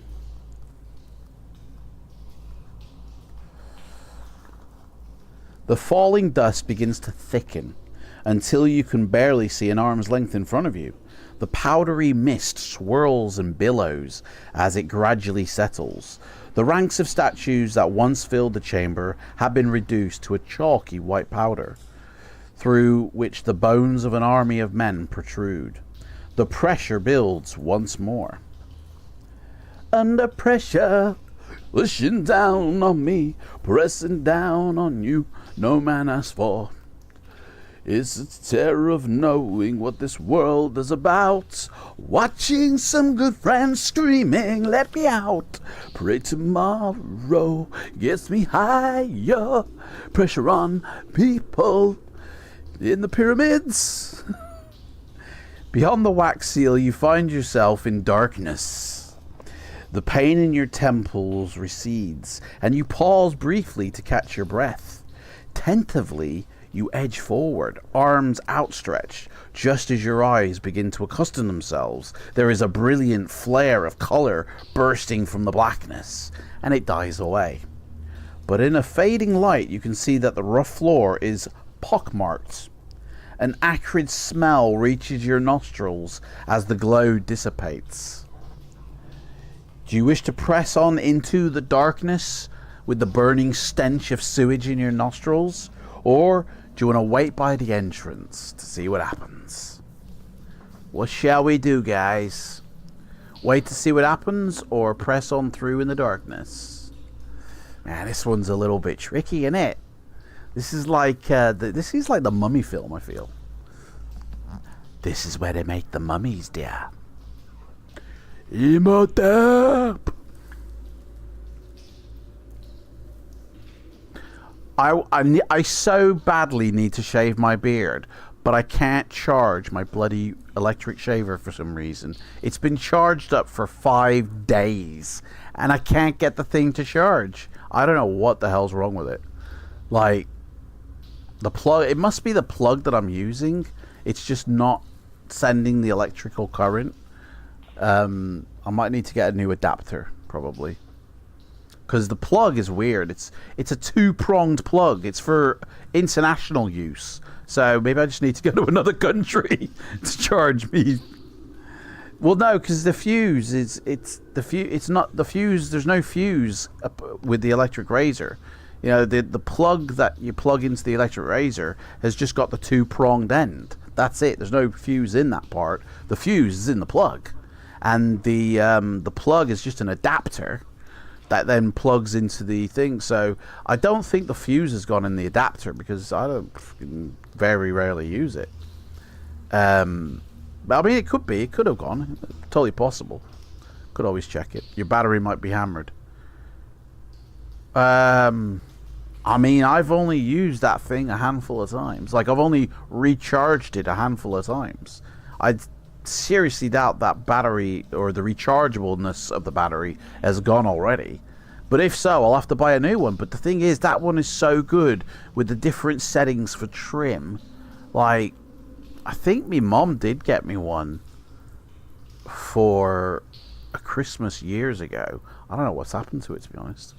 The falling dust begins to thicken until you can barely see an arm's length in front of you. The powdery mist swirls and billows as it gradually settles. The ranks of statues that once filled the chamber have been reduced to a chalky white powder, through which the bones of an army of men protrude. The pressure builds once more. Under pressure, pushing down on me, pressing down on you, no man asks for. It's the terror of knowing what this world is about. Watching some good friends screaming, let me out. Pray tomorrow gets me higher. Pressure on people in the pyramids. Beyond the wax seal, you find yourself in darkness. The pain in your temples recedes, and you pause briefly to catch your breath. Tentatively, you edge forward, arms outstretched. Just as your eyes begin to accustom themselves, there is a brilliant flare of color bursting from the blackness, and it dies away. But in a fading light, you can see that the rough floor is pockmarked. An acrid smell reaches your nostrils as the glow dissipates. Do you wish to press on into the darkness with the burning stench of sewage in your nostrils? Or do you want to wait by the entrance to see what happens? What shall we do, guys? Wait to see what happens, or press on through in the darkness? Man, this one's a little bit tricky, isn't it? This is like the Mummy film, I feel. This is where they make the mummies, dear. Imhotep! I so badly need to shave my beard, but I can't charge my bloody electric shaver for some reason. It's been charged up for 5 days, and I can't get the thing to charge. I don't know what the hell's wrong with it. Like, the plug, it must be the plug that I'm using. It's just not sending the electrical current. I might need to get a new adapter, probably. Because the plug is weird. It's a 2-pronged plug. It's for international use. So maybe I just need to go to another country to charge me. Well, no, because the fuse it's not the fuse. There's no fuse with the electric razor. You know, the plug that you plug into the electric razor has just got the 2-pronged end. That's it. There's no fuse in that part. The fuse is in the plug, and the plug is just an adapter that then plugs into the thing. So I don't think the fuse has gone in the adapter, because I don't very rarely use it. But I mean, it could be. It could have gone. Totally possible. Could always check it. Your battery might be hammered. I mean, I've only used that thing a handful of times. Like, I've only recharged it a handful of times. I seriously doubt that battery, or the rechargeableness of the battery, has gone already. But if so, I'll have to buy a new one. But the thing is, that one is so good with the different settings for trim. Like, I think my mom did get me one for a Christmas years ago. I don't know what's happened to it, to be honest.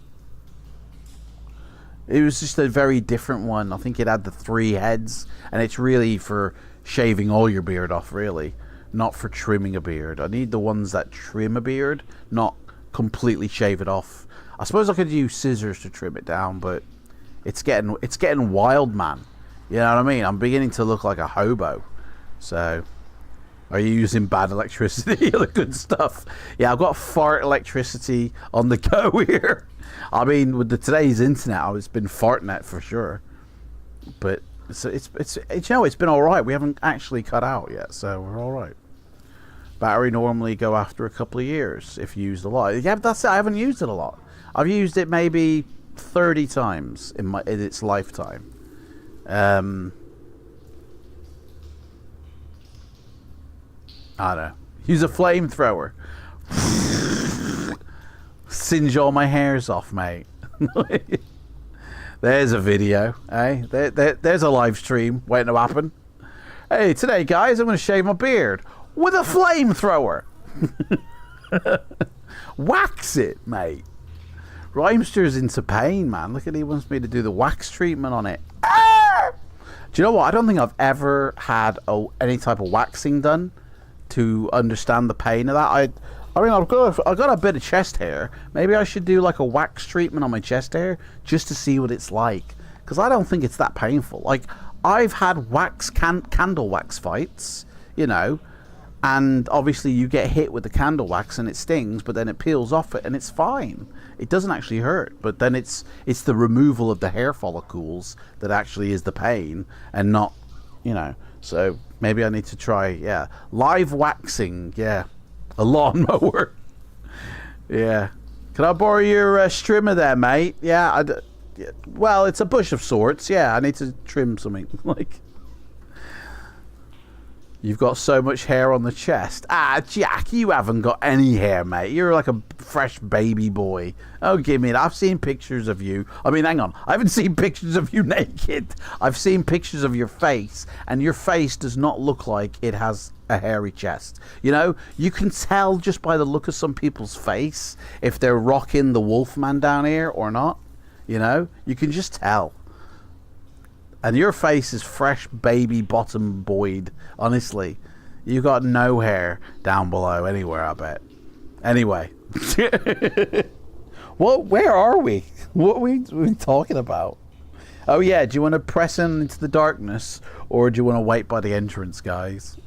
It was just a very different one. I think it had the 3 heads, and it's really for shaving all your beard off, really, not for trimming a beard. I need the ones that trim a beard, not completely shave it off. I suppose I could use scissors to trim it down, but it's getting wild, man. You know what I mean? I'm beginning to look like a hobo. So, are you using bad electricity? The good stuff. Yeah, I've got fart electricity on the go here. I mean, with today's internet, I've been farting it for sure. But it's you know, it's been all right. We haven't actually cut out yet, so we're all right. Battery normally go after a couple of years if used a lot. Yeah, but that's it. I haven't used it a lot. I've used it maybe 30 times in its lifetime. I don't know. Use a flamethrower. Singe all my hairs off, mate. There's a video, eh? There's a live stream waiting to happen. Hey, today, guys, I'm going to shave my beard with a flamethrower. Wax it, mate. Rhymster's into pain, man. Look at, he wants me to do the wax treatment on it. Ah! Do you know what? I don't think I've ever had any type of waxing done to understand the pain of that. I mean, I've got a bit of chest hair. Maybe I should do like a wax treatment on my chest hair just to see what it's like, because I don't think it's that painful. Like, I've had candle wax fights, you know, and obviously you get hit with the candle wax and it stings, but then it peels off it and it's fine. It doesn't actually hurt, but then it's the removal of the hair follicles that actually is the pain, and not, you know. So maybe I need to try, yeah, live waxing, yeah. A lawnmower. Yeah. Can I borrow your strimmer there, mate? Yeah, well, it's a bush of sorts. Yeah, I need to trim something. Like, you've got so much hair on the chest. Ah, Jack, you haven't got any hair, mate. You're like a fresh baby boy. Oh, give me it. I've seen pictures of you. I mean, hang on. I haven't seen pictures of you naked. I've seen pictures of your face, and your face does not look like it has a hairy chest. You know, you can tell just by the look of some people's face if they're rocking the Wolfman down here or not. You know, you can just tell. And your face is fresh baby bottom boyed. Honestly, you got no hair down below anywhere, I bet. Anyway, where are we? What are we talking about? Oh yeah, do you want to press into the darkness, or do you want to wait by the entrance, guys?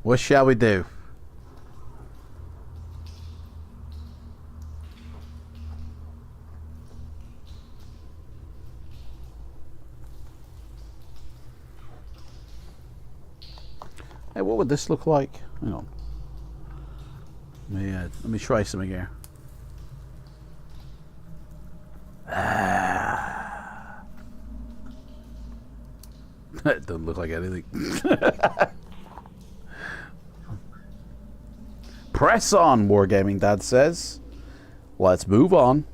What shall we do? Hey, what would this look like? Hang on. Let me try something here. It doesn't look like anything. Press on, Wargaming Dad says. Let's move on.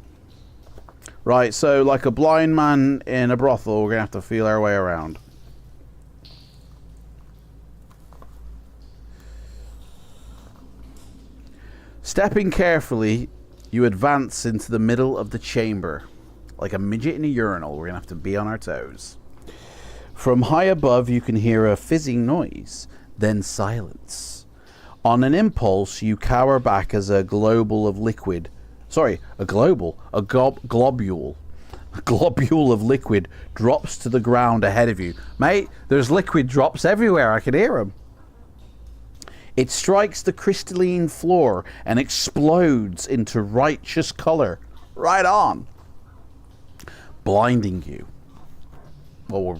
Right, so like a blind man in a brothel, we're going to have to feel our way around. Stepping carefully, you advance into the middle of the chamber. Like a midget in a urinal, we're going to have to be on our toes. From high above, you can hear a fizzing noise, then silence. On an impulse, you cower back as a globule of liquid. Sorry, a globule. A globule. A globule of liquid drops to the ground ahead of you. Mate, there's liquid drops everywhere. I can hear them. It strikes the crystalline floor and explodes into righteous color. Right on. Blinding you. Well,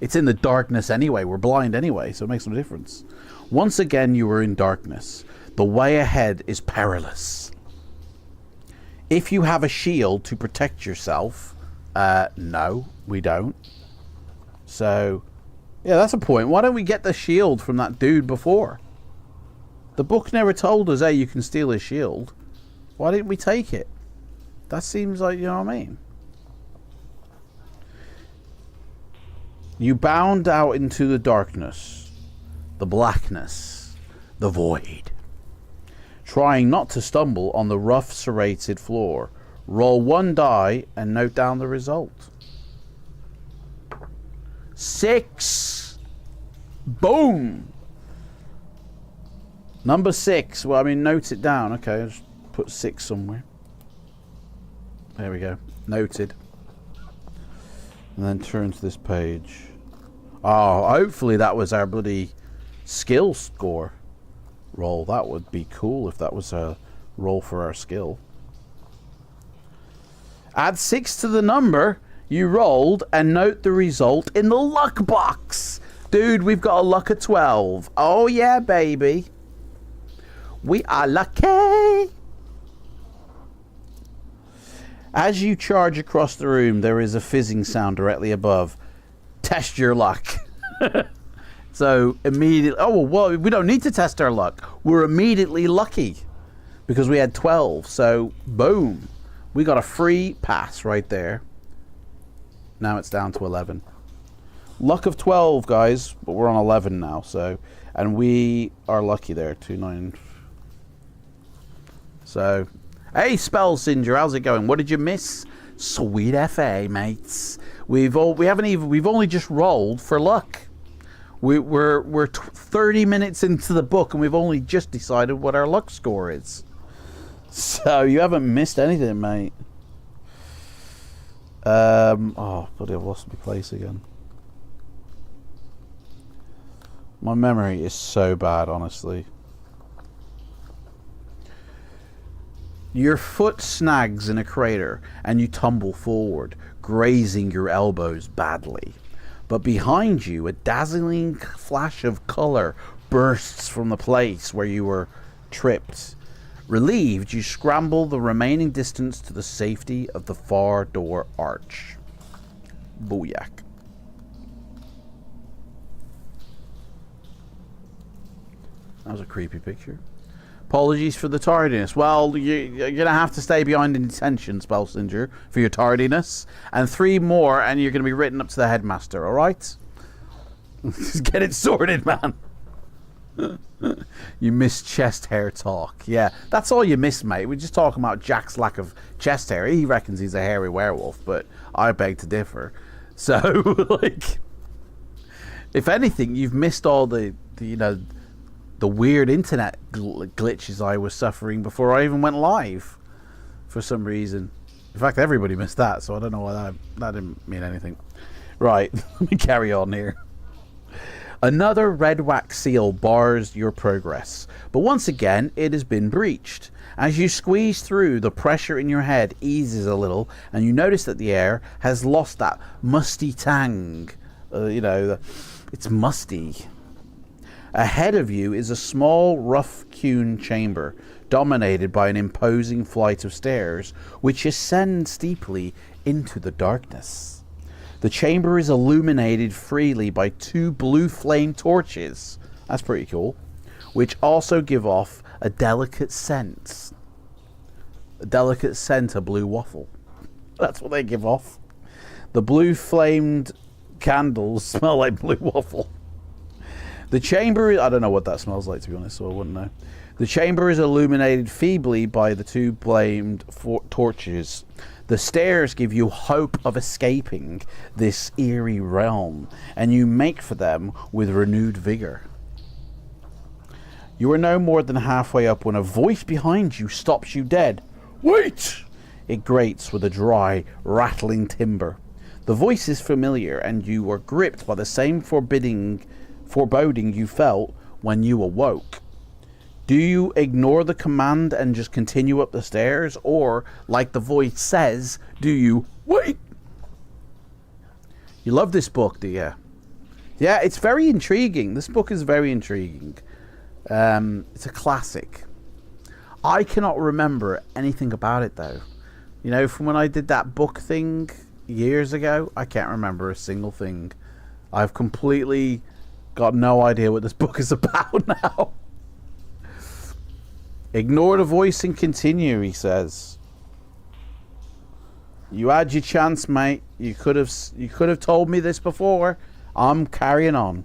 it's in the darkness anyway. We're blind anyway, so it makes no difference. Once again, you are in darkness. The way ahead is perilous. If you have a shield to protect yourself, no, we don't. So, yeah, that's a point. Why don't we get the shield from that dude before? The book never told us, hey, you can steal his shield. Why didn't we take it? That seems like, you know what I mean? You bound out into the darkness, the blackness, the void. Trying not to stumble on the rough, serrated floor. Roll one die and note down the result. 6. Boom! Number 6. Well, I mean, note it down. Okay, I'll just put 6 somewhere. There we go. Noted. And then turn to this page. Oh, hopefully that was our bloody skill score roll. That would be cool if that was a roll for our skill. Add 6 to the number you rolled and note the result in the luck box. Dude, we've got a luck of 12. Oh yeah, baby. We are lucky. As you charge across the room, there is a fizzing sound directly above. Test your luck. So immediately, oh well, we don't need to test our luck. We're immediately lucky because we had 12. So boom, we got a free pass right there. Now it's down to 11. Luck of 12, guys, but we're on 11 now. So, and we are lucky there. 2, 9. So, hey, Spell Singer, how's it going? What did you miss? Sweet FA, mates. We've only just rolled for luck. We're 30 minutes into the book and we've only just decided what our luck score is. So you haven't missed anything, mate. Oh, bloody, I've lost my place again. My memory is so bad, honestly. Your foot snags in a crater and you tumble forward, grazing your elbows badly. But behind you, a dazzling flash of color bursts from the place where you were tripped. Relieved, you scramble the remaining distance to the safety of the far door arch. Booyak. That was a creepy picture. Apologies for the tardiness. Well, you're going to have to stay behind in detention, Spellsinger, for your tardiness. And 3 more, and you're going to be written up to the headmaster, alright? Just get it sorted, man. You missed chest hair talk. Yeah, that's all you missed, mate. We're just talking about Jack's lack of chest hair. He reckons he's a hairy werewolf, but I beg to differ. So, like, if anything, you've missed all the weird internet glitches I was suffering before I even went live for some reason. In fact, everybody missed that, so I don't know why that didn't mean anything. Right, let me carry on here. Another red wax seal bars your progress, but once again, it has been breached. As you squeeze through, the pressure in your head eases a little, and you notice that the air has lost that musty tang. It's musty. Ahead of you is a small, rough-hewn chamber, dominated by an imposing flight of stairs, which ascend steeply into the darkness. The chamber is illuminated freely by 2 blue flame torches. That's pretty cool. Which also give off a delicate scent. A delicate scent of blue waffle. That's what they give off. The blue flamed candles smell like blue waffle. The chamber, I don't know what that smells like, to be honest, so I wouldn't know. The chamber is illuminated feebly by the 2 flamed torches. The stairs give you hope of escaping this eerie realm, and you make for them with renewed vigor. You are no more than halfway up when a voice behind you stops you dead. Wait! It grates with a dry, rattling timbre. The voice is familiar, and you are gripped by the same foreboding you felt when you awoke. Do you ignore the command and just continue up the stairs, or, like the voice says, do you wait? You love this book, do you? Yeah, it's very intriguing. This book is very intriguing. It's a classic. I cannot remember anything about it, though. You know, from when I did that book thing years ago, I can't remember a single thing. I've completely got no idea what this book is about now. Ignore the voice and continue, he says. You had your chance, mate. You could have told me this before. I'm carrying on.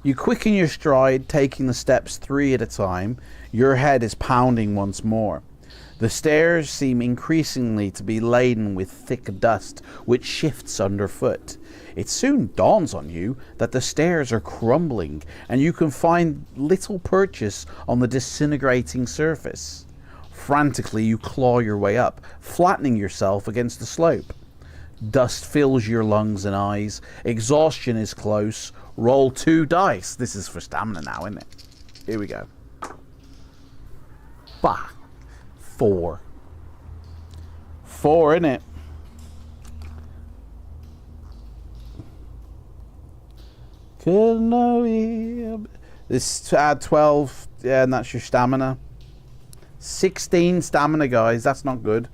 You quicken your stride, taking the steps 3 at a time. Your head is pounding once more. The stairs seem increasingly to be laden with thick dust, which shifts underfoot. It soon dawns on you that the stairs are crumbling, and you can find little purchase on the disintegrating surface. Frantically, you claw your way up, flattening yourself against the slope. Dust fills your lungs and eyes. Exhaustion is close. Roll 2 dice. This is for stamina now, isn't it? Here we go. Bah. 4. 4, innit? This add 12. Yeah, and that's your stamina. 16 stamina, guys. That's not good.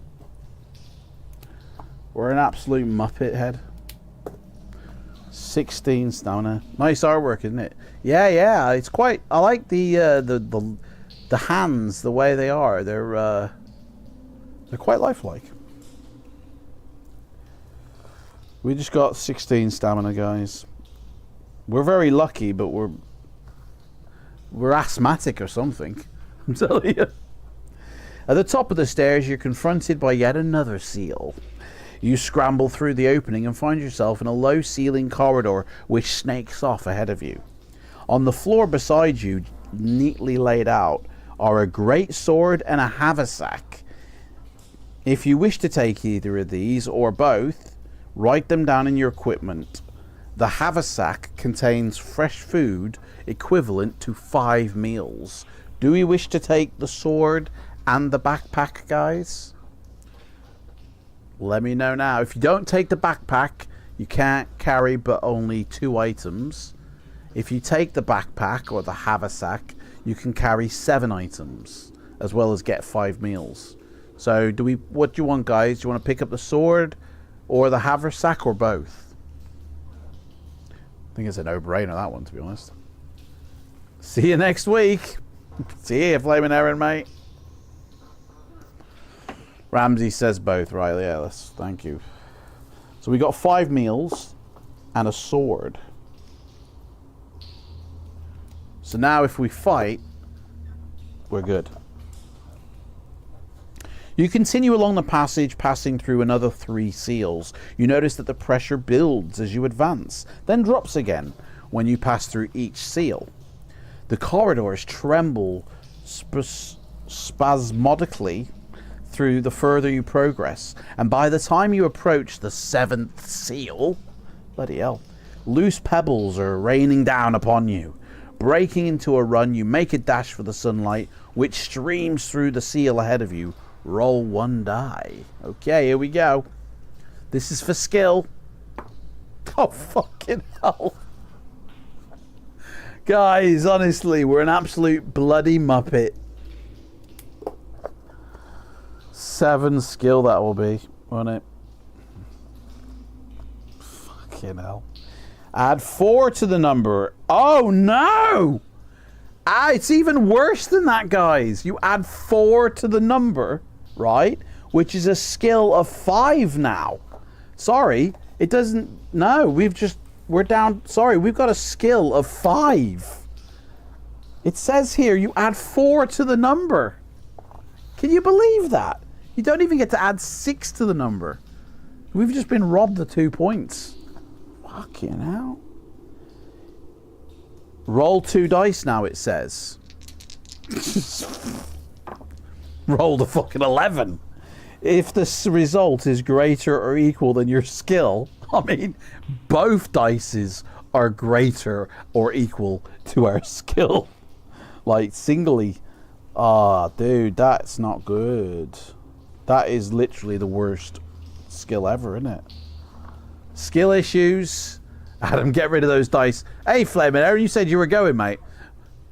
We're an absolute muppet head. 16 stamina. Nice artwork, isn't it? Yeah, yeah. It's quite. I like the hands, the way they are. They're quite lifelike. We just got 16 stamina, guys. We're very lucky, but we're asthmatic or something. I'm telling you. At the top of the stairs, you're confronted by yet another seal. You scramble through the opening and find yourself in a low-ceiling corridor which snakes off ahead of you. On the floor beside you, neatly laid out, are a great sword and a haversack. If you wish to take either of these, or both, write them down in your equipment. The haversack contains fresh food equivalent to 5 meals. Do we wish to take the sword and the backpack, guys? Let me know now. If you don't take the backpack, you can't carry but only 2 items. If you take the backpack or the haversack, you can carry 7 items, as well as get 5 meals. So what do you want, guys? Do you want to pick up the sword or the haversack, or both? I think it's a no-brainer, that one, to be honest. See you next week. See you, Flaming Aaron, mate. Ramsey says both, right? Yeah, thank you. So we got 5 meals and a sword. So now if we fight, we're good. You continue along the passage, passing through another 3 seals. You notice that the pressure builds as you advance, then drops again when you pass through each seal. The corridors tremble spasmodically through the further you progress, and by the time you approach the 7th seal, bloody hell, loose pebbles are raining down upon you. Breaking into a run, you make a dash for the sunlight, which streams through the seal ahead of you. Roll 1 die. Okay, here we go. This is for skill. Oh, fucking hell. Guys, honestly, we're an absolute bloody muppet. 7 skill that will be, won't it? Fucking hell. Add 4 to the number. Oh no! It's even worse than that, guys. You add 4 to the number, right? Which is a skill of 5 now. Sorry, it doesn't... No, we're down... Sorry, we've got a skill of 5. It says here you add 4 to the number. Can you believe that? You don't even get to add 6 to the number. We've just been robbed the 2 points. Fucking hell. Roll 2 dice now, it says. Roll the fucking 11. If the result is greater or equal than your skill, I mean, both dices are greater or equal to our skill. Like, singly. Ah, dude, that's not good. That is literally the worst skill ever, isn't it? Skill issues. Adam, get rid of those dice. Hey, Flaming Aaron, you said you were going, mate.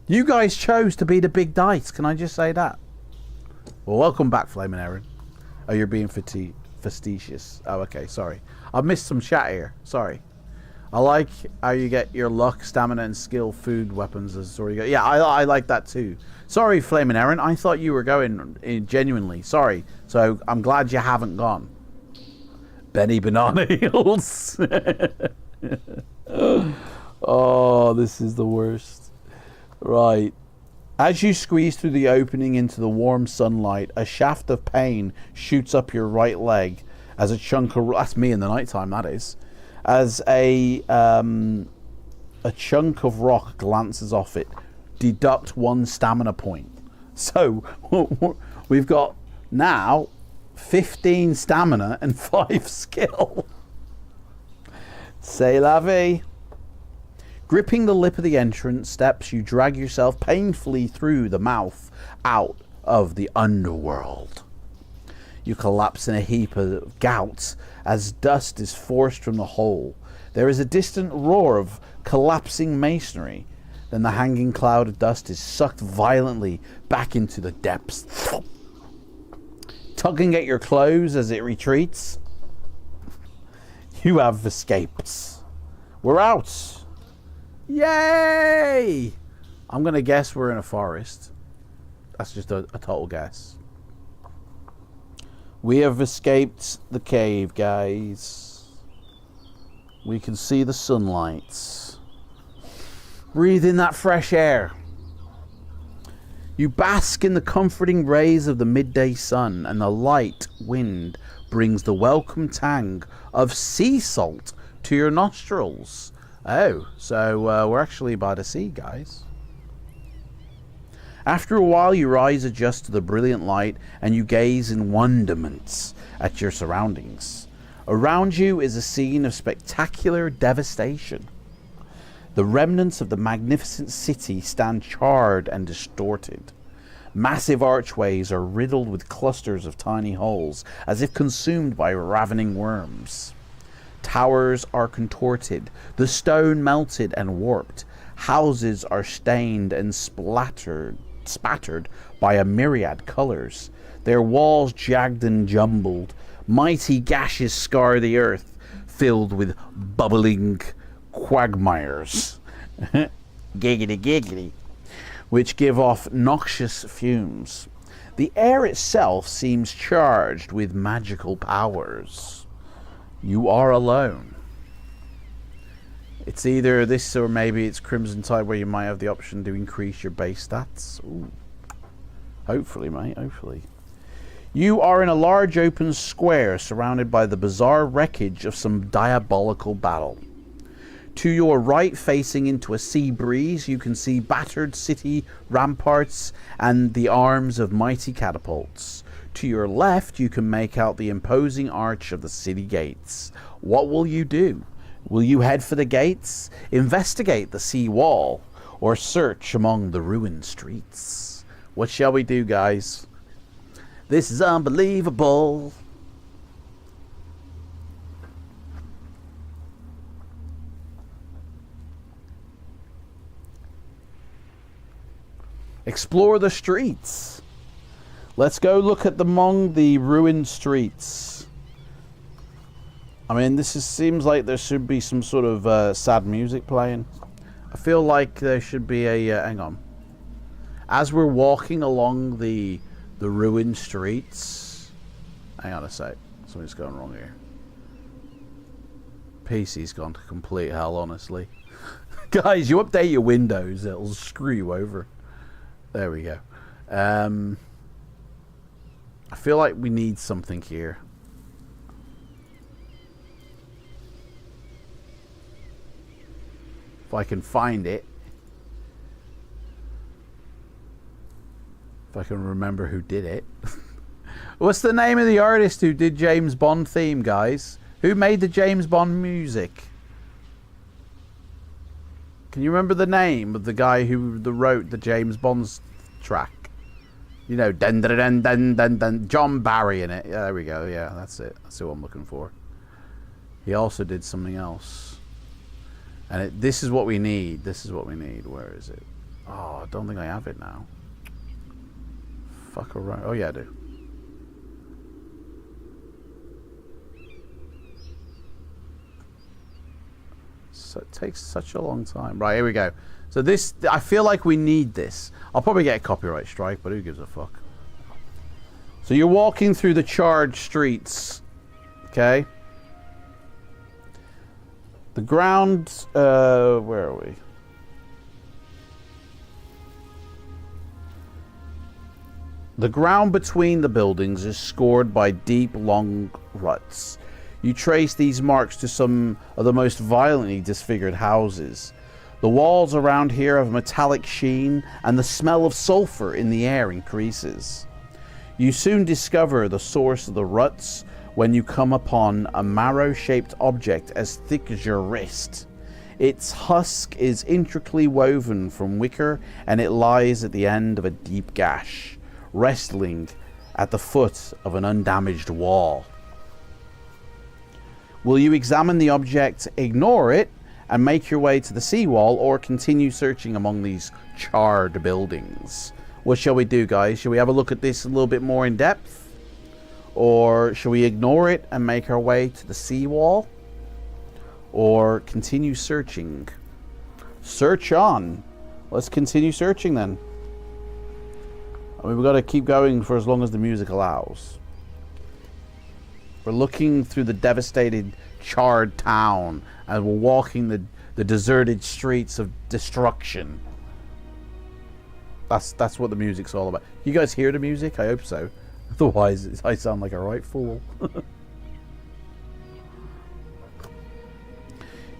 You guys chose to be the big dice. Can I just say that? Well, welcome back, Flaming Aaron. Oh, you're being facetious. Oh, okay, sorry. I've missed some chat here. Sorry. I like how you get your luck, stamina, and skill, food, weapons. Yeah, I like that too. Sorry, Flaming Aaron. I thought you were going genuinely. Sorry. So I'm glad you haven't gone. Benny Banana Heels. Oh, this is the worst. Right. As you squeeze through the opening into the warm sunlight, a shaft of pain shoots up your right leg as a chunk of... That's me in the nighttime, that is. As a chunk of rock glances off it. Deduct 1 stamina point. So, we've got now 15 stamina and 5 skill. C'est la vie. Gripping the lip of the entrance steps, you drag yourself painfully through the mouth out of the underworld. You collapse in a heap of gout as dust is forced from the hole. There is a distant roar of collapsing masonry. Then the hanging cloud of dust is sucked violently back into the depths. Tugging at your clothes as it retreats. You have escaped. We're out. Yay! I'm going to guess we're in a forest. That's just a total guess. We have escaped the cave, guys. We can see the sunlight. Breathe in that fresh air. You bask in the comforting rays of the midday sun, and the light wind brings the welcome tang of sea salt to your nostrils. Oh, so we're actually by the sea, guys. After a while, your eyes adjust to the brilliant light, and you gaze in wonderment at your surroundings. Around you is a scene of spectacular devastation. The remnants of the magnificent city stand charred and distorted. Massive archways are riddled with clusters of tiny holes, as if consumed by ravening worms. Towers are contorted, the stone melted and warped. Houses are stained and spattered by a myriad colors. Their walls jagged and jumbled. Mighty gashes scar the earth, filled with bubbling quagmires. Giggity giggity. Which give off noxious fumes. The air itself seems charged with magical powers. You are alone. It's either this or maybe it's Crimson Tide, where you might have the option to increase your base stats. Ooh. Hopefully, mate, hopefully. You are in a large open square surrounded by the bizarre wreckage of some diabolical battle. To your right, facing into a sea breeze, you can see battered city ramparts and the arms of mighty catapults. To your left, you can make out the imposing arch of the city gates. What will you do? Will you head for the gates, investigate the sea wall, or search among the ruined streets? What shall we do, guys? This is unbelievable. Explore the streets. Let's go look at among the ruined streets. I mean, seems like there should be some sort of sad music playing. I feel like there should be a... hang on. As we're walking along the ruined streets... Hang on a sec. Something's going wrong here. PC's gone to complete hell, honestly. Guys, you update your Windows, it'll screw you over. There we go. I feel like we need something here. If I can find it. If I can remember who did it. What's the name of the artist who did James Bond theme, guys? Who made the James Bond music? Can you remember the name of the guy who wrote the James Bond track? You know, dun dun dun dun dun dun. John Barry in it. Yeah, there we go. Yeah, that's it. That's who I'm looking for. He also did something else. And this is what we need. This is what we need. Where is it? Oh, I don't think I have it now. Fuck around. Oh yeah, I do. So it takes such a long time. Right, here we go. So this, I feel like we need this. I'll probably get a copyright strike, but who gives a fuck? So you're walking through the charred streets. Okay. The ground, where are we? The ground between the buildings is scored by deep, long ruts. You trace these marks to some of the most violently disfigured houses. The walls around here have a metallic sheen, and the smell of sulfur in the air increases. You soon discover the source of the ruts when you come upon a marrow-shaped object as thick as your wrist. Its husk is intricately woven from wicker, and it lies at the end of a deep gash, resting at the foot of an undamaged wall. Will you examine the object, ignore it, and make your way to the seawall, or continue searching among these charred buildings? What shall we do, guys? Shall we have a look at this a little bit more in depth? Or shall we ignore it and make our way to the seawall? Or continue searching? Search on. Let's continue searching then. I mean, we've got to keep going for as long as the music allows. We're looking through the devastated, charred town, and we're walking the deserted streets of destruction. That's what the music's all about. You guys hear the music? I hope so. Otherwise, I sound like a right fool.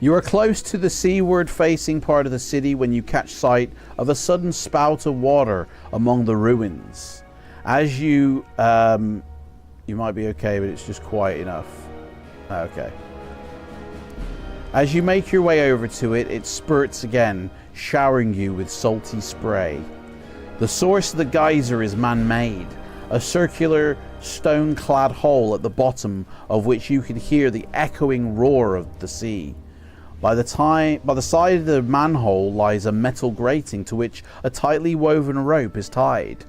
You are close to the seaward-facing part of the city when you catch sight of a sudden spout of water among the ruins. As you might be okay, but it's just quiet enough. Okay. As you make your way over to it, it spurts again, showering you with salty spray. The source of the geyser is man-made, a circular stone-clad hole at the bottom of which you can hear the echoing roar of the sea. By the side of the manhole lies a metal grating to which a tightly woven rope is tied.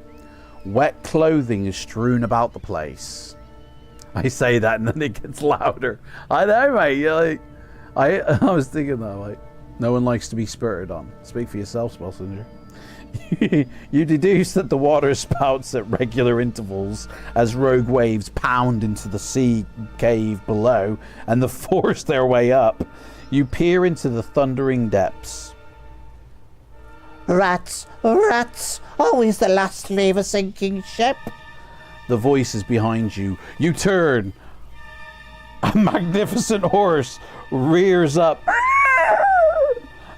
Wet clothing is strewn about the place. I say that and then it gets louder. I know, mate. I was thinking that, like, no one likes to be spurted on. Speak for yourself, Spellsinger. You deduce that the water spouts at regular intervals as rogue waves pound into the sea cave below and they force their way up. You peer into the thundering depths. Rats, rats, always the last to leave a sinking ship. The voice is behind you. You turn. A magnificent horse rears up.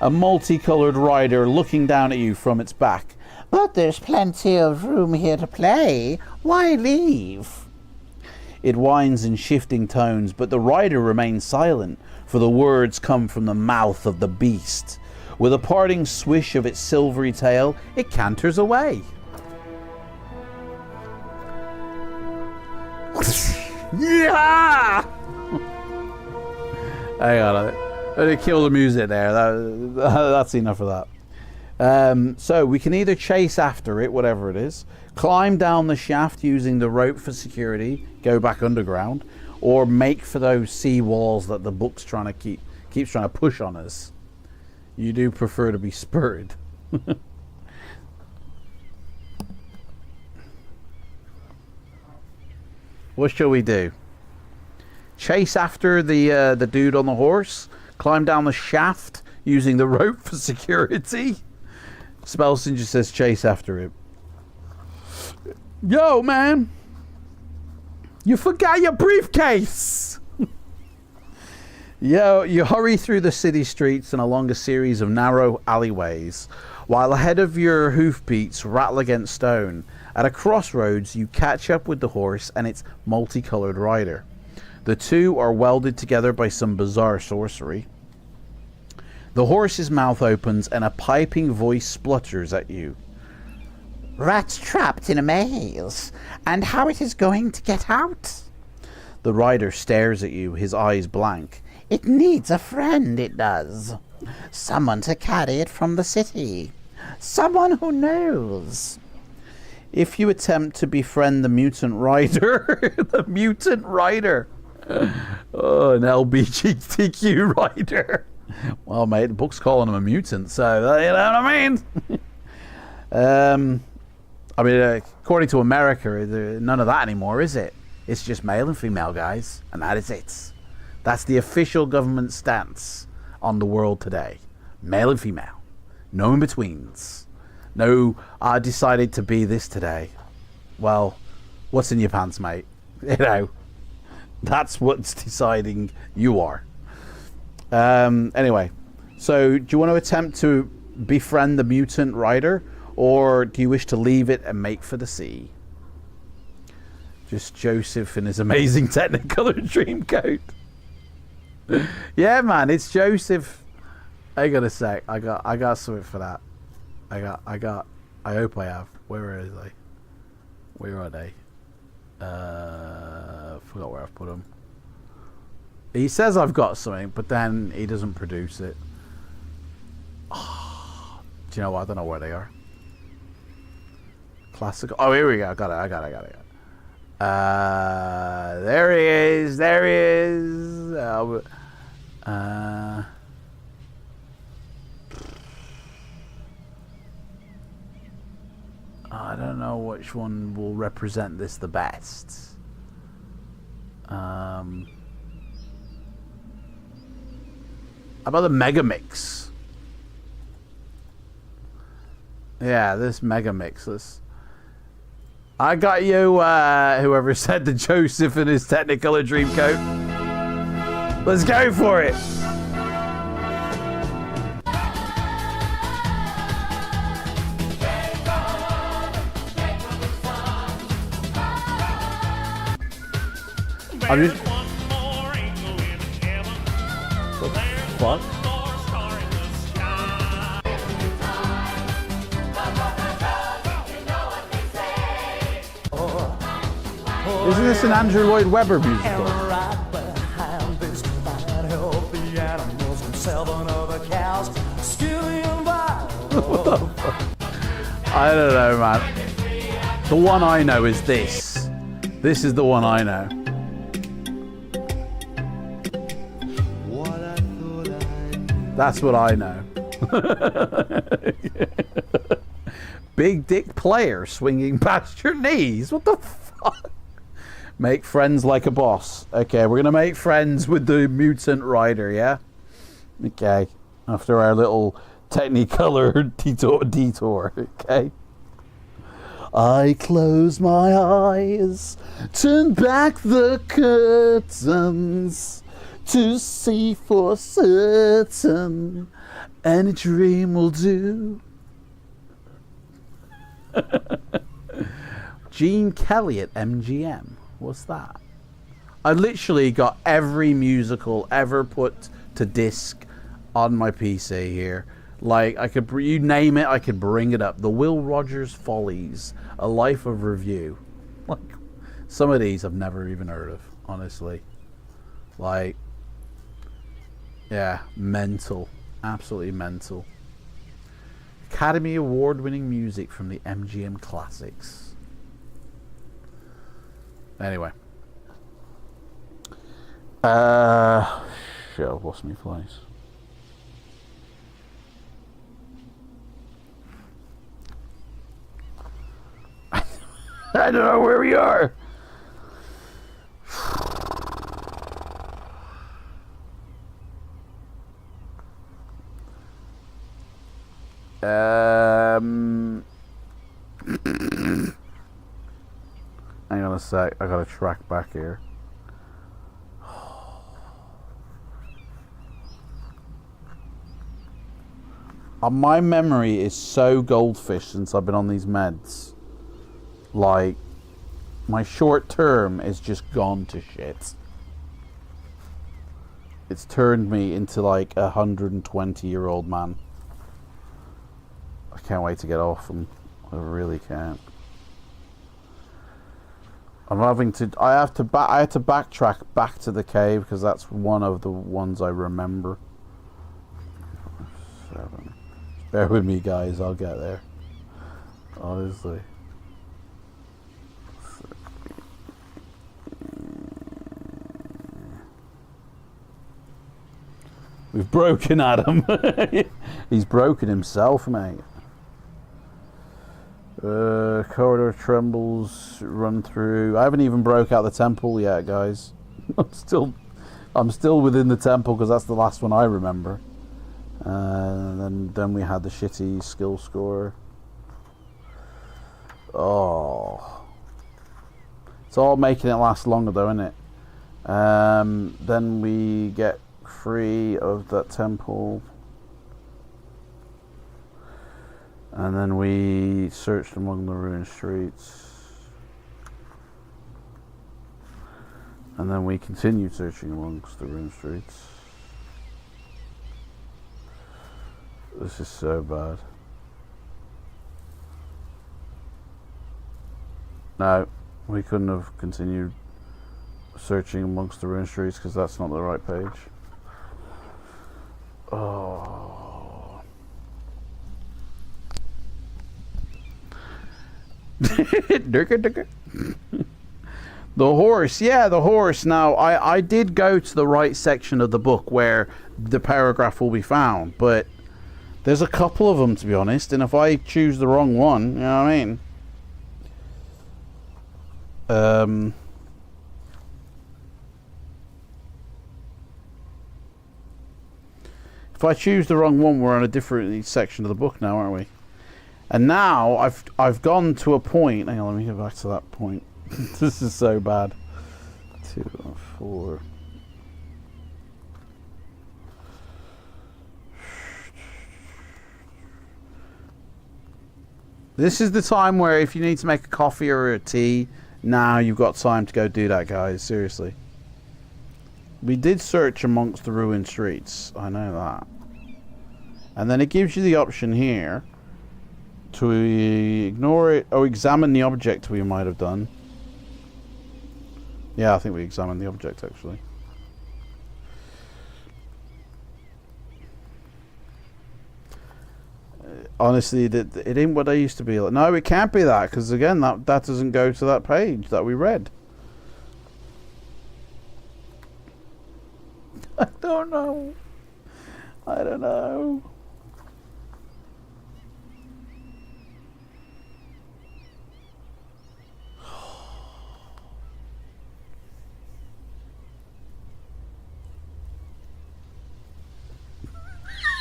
A multicolored rider looking down at you from its back. But there's plenty of room here to play. Why leave? It whines in shifting tones, but the rider remains silent, for the words come from the mouth of the beast. With a parting swish of its silvery tail, it canters away. Yeah! Hang on, I'm gonna kill the music there. That's enough of that. So we can either chase after it, whatever it is, climb down the shaft using the rope for security, go back underground, or make for those sea walls that the book's trying to keeps trying to push on us. You do prefer to be spurred. What shall we do? Chase after the dude on the horse? Climb down the shaft using the rope for security? Spellsinger says chase after him. Yo, man! You forgot your briefcase! Yo, you hurry through the city streets and along a series of narrow alleyways, while ahead of your hoofbeats rattle against stone. At a crossroads, you catch up with the horse and its multicolored rider. The two are welded together by some bizarre sorcery. The horse's mouth opens and a piping voice splutters at you. Rats trapped in a maze, and how it is going to get out? The rider stares at you, his eyes blank. It needs a friend, it does. Someone to carry it from the city. Someone who knows. If you attempt to befriend the mutant rider, the mutant rider. Oh, an LGBTQ rider. Well, mate, the book's calling him a mutant, so you know what I mean? According to America, none of that anymore, is it? It's just male and female, guys, and that is it. That's the official government stance on the world today. Male and female. No in-betweens. No, I decided to be this today. Well, what's in your pants, mate? You know, that's what's deciding you are. Anyway, so do you want to attempt to befriend the mutant rider, or do you wish to leave it and make for the sea? Just Joseph in his amazing Technicolor dream coat. Yeah, man, it's Joseph. I gotta say, I got something for that. I hope I have. Where are they? Where are they? Forgot where I've put them. He says I've got something, but then he doesn't produce it. Oh, do you know what? I don't know where they are. Classical. Oh, here we go. I got it. There he is. I don't know which one will represent this the best. How about the Mega Mix? Yeah, this Mega Mix. I got you, whoever said the Joseph in his Technicolor dream coat. Let's go for it. I'm just... What? Isn't this an Andrew Lloyd Webber musical? What the fuck? I don't know, man. The one I know is this. This is the one I know. That's what I know. Big dick player swinging past your knees. What the fuck? Make friends like a boss. Okay, we're gonna make friends with the mutant rider, yeah? Okay. After our little Technicolor detour, okay? I close my eyes, turn back the curtains to see for certain any dream will do. Gene Kelly at MGM. What's that? I literally got every musical ever put to disc on my PC here. Like, I could, you name it, I could bring it up. The Will Rogers Follies, A Life of Review. Like, some of these I've never even heard of, honestly. Like, yeah, mental. Absolutely mental. Academy Award-winning music from the MGM Classics. Anyway. Shit, I've lost my place. I don't know where we are. Hang on a sec, I gotta track back here. My memory is so goldfish since I've been on these meds. Like, my short term is just gone to shit. It's turned me into like a 120-year-old man. I can't wait to get off them. I really can't. I'm having to. I had to backtrack back to the cave because that's one of the ones I remember. 7. Bear with me, guys. I'll get there. Honestly. We've broken Adam. He's broken himself, mate. Corridor trembles, run through. I haven't even broke out the temple yet, guys. I'm still within the temple because that's the last one I remember. Then we had the shitty skill score. Oh, it's all making it last longer though, isn't it? Then we get free of that temple. And then we searched among the ruined streets. And then we continued searching amongst the ruined streets. This is so bad. No, we couldn't have continued searching amongst the ruined streets because that's not the right page. Oh. The horse, yeah, the horse. Now, I did go to the right section of the book where the paragraph will be found, but there's a couple of them, to be honest, and if I choose the wrong one, you know what I mean? If I choose the wrong one, we're on a different section of the book now, aren't we? And now I've gone to a point. Hang on, let me get back to that point. This is so bad. 2, 4. This is the time where if you need to make a coffee or a tea, now you've got time to go do that, guys. Seriously. We did search amongst the ruined streets. I know that. And then it gives you the option here to ignore it or examine the object we might have done. Yeah, I think we examined the object actually. Honestly, it ain't what I used to be like. No, it can't be that because again, that doesn't go to that page that we read. I don't know. I don't know.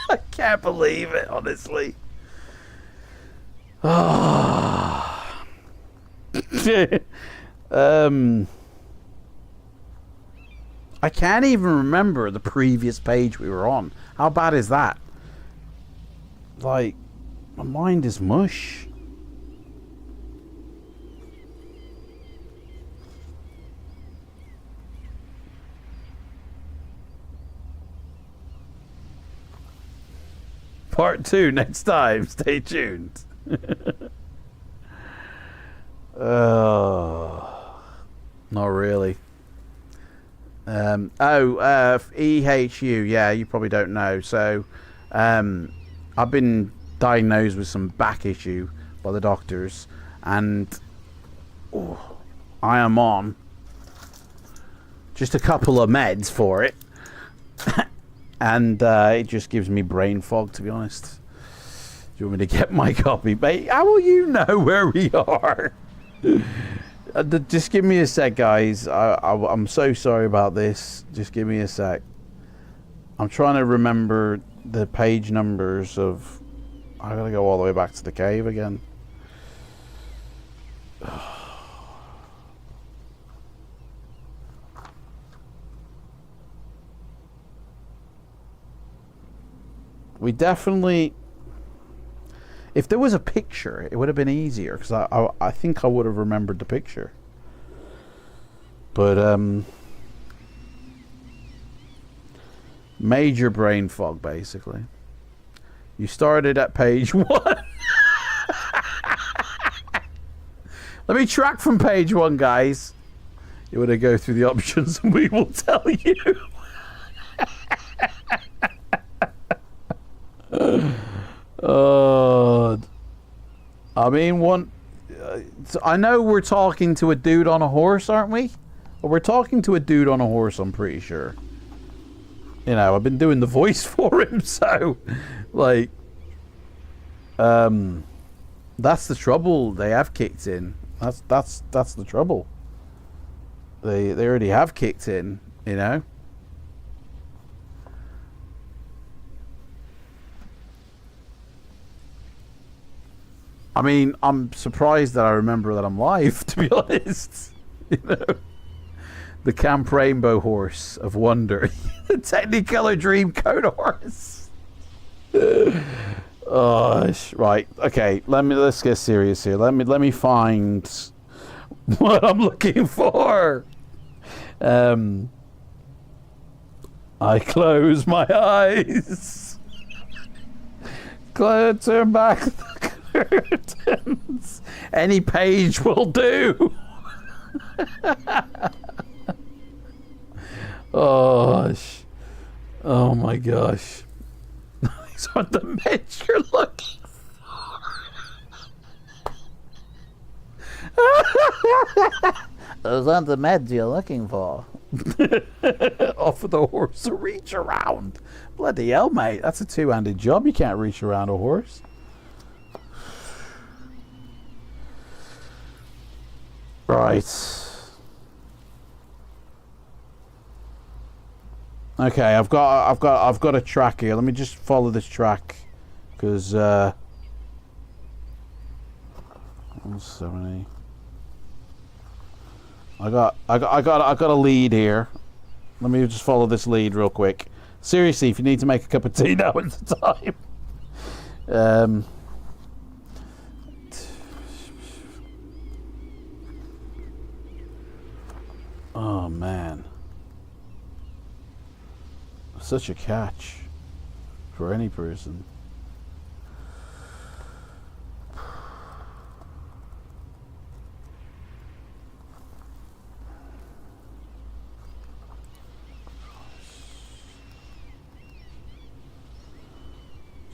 I can't believe it, honestly. I can't even remember the previous page we were on. How bad is that? Like, my mind is mush. Part 2 next time. Stay tuned. Oh, not really. EHU, yeah, you probably don't know. So, I've been diagnosed with some back issue by the doctors, and I am on just a couple of meds for it. And it just gives me brain fog, to be honest. Do you want me to get my copy, mate? How will you know where we are? Just give me a sec, guys. I'm so sorry about this. Just give me a sec. I'm trying to remember the page numbers of... I gotta go all the way back to the cave again. We definitely... If there was a picture, it would have been easier, because I think I would have remembered the picture. But, major brain fog, basically. You started at page 1. Let me track from page 1, guys. You want to go through the options and we will tell you. I mean, I know we're talking to a dude on a horse, aren't we? Well, we're talking to a dude on a horse, I'm pretty sure. You know, I've been doing the voice for him, so, like, that's the trouble. They have kicked in. That's the trouble. They already have kicked in, you know. I mean, I'm surprised that I remember that I'm live, to be honest. You know, the Camp Rainbow Horse of Wonder, the Technicolor Dream Code Horse. Oh, right. Okay, let's get serious here. Let me find what I'm looking for. I close my eyes. Turn back the curtains. Any page will do. Oh my gosh. These are the meds you're looking for. Those aren't the meds you're looking for. Off of the horse to reach around. Bloody hell, mate. That's a two-handed job. You can't reach around a horse. Right. Okay, I've got a track here. Let me just follow this track, because 170. I got a lead here. Let me just follow this lead real quick. Seriously, if you need to make a cup of tea, now is the time. Oh man, such a catch for any person.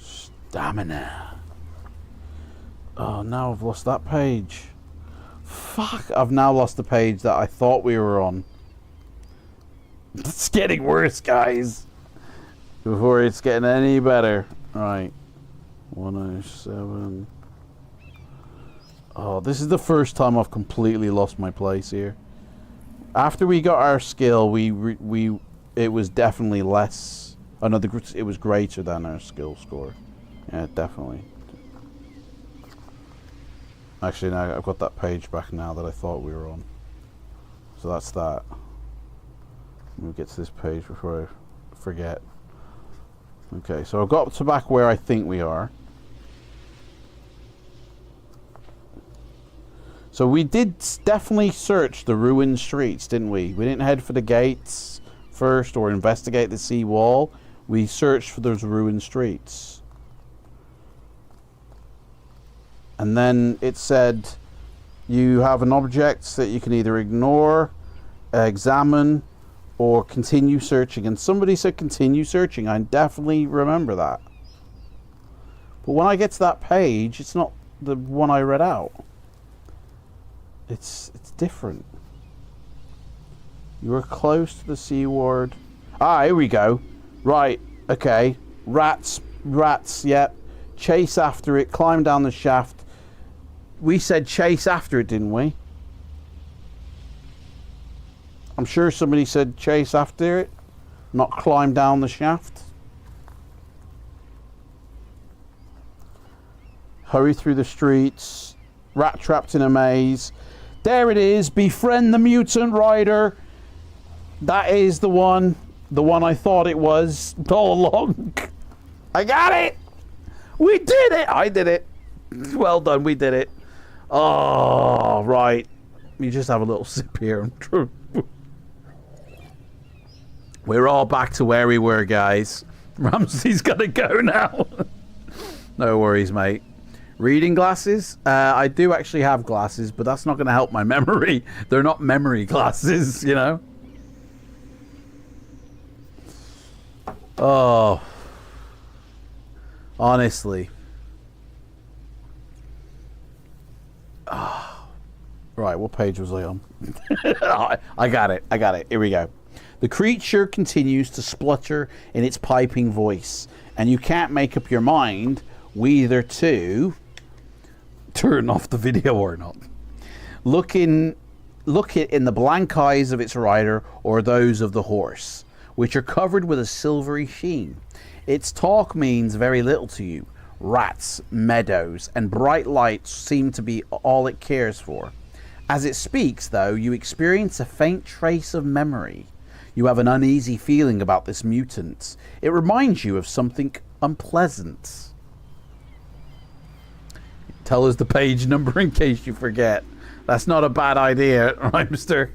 Stamina. Oh, now I've lost that page. Fuck, I've now lost the page that I thought we were on. It's getting worse, guys. Before it's getting any better. Right. 107. Oh, this is the first time I've completely lost my place here. After we got our skill, it was definitely less. Oh no, it was greater than our skill score. Yeah, definitely. Actually, now I've got that page back now that I thought we were on. So that's that. Let me get to this page before I forget. Okay, so I've got to back where I think we are. So we did definitely search the ruined streets, didn't we? We didn't head for the gates first or investigate the sea wall. We searched for those ruined streets. And then it said you have an object that you can either ignore, examine, or continue searching. And somebody said continue searching. I definitely remember that. But when I get to that page, it's not the one I read out. It's different. You are close to the C word. Ah, here we go. Right, okay. Rats, yep. Chase after it, climb down the shaft. We said chase after it, didn't we? I'm sure somebody said chase after it, not climb down the shaft. Hurry through the streets. Rat trapped in a maze. There it is. Befriend the mutant rider. That is the one. The one I thought it was all along. I got it. We did it. I did it. Well done. We did it. Oh, right. Let me just have a little sip here. We're all back to where we were, guys. Ramsey's got to go now. No worries, mate. Reading glasses? I do actually have glasses, but that's not going to help my memory. They're not memory glasses, you know? Oh. Honestly. Oh. Right, what page was I on? I got it. Here we go. The creature continues to splutter in its piping voice, and you can't make up your mind whether to turn off the video or not. Look it in the blank eyes of its rider or those of the horse, which are covered with a silvery sheen. Its talk means very little to you. Rats, meadows, and bright lights seem to be all it cares for. As it speaks, though, you experience a faint trace of memory. You have an uneasy feeling about this mutant. It reminds you of something unpleasant. Tell us the page number in case you forget. That's not a bad idea, Rhymester.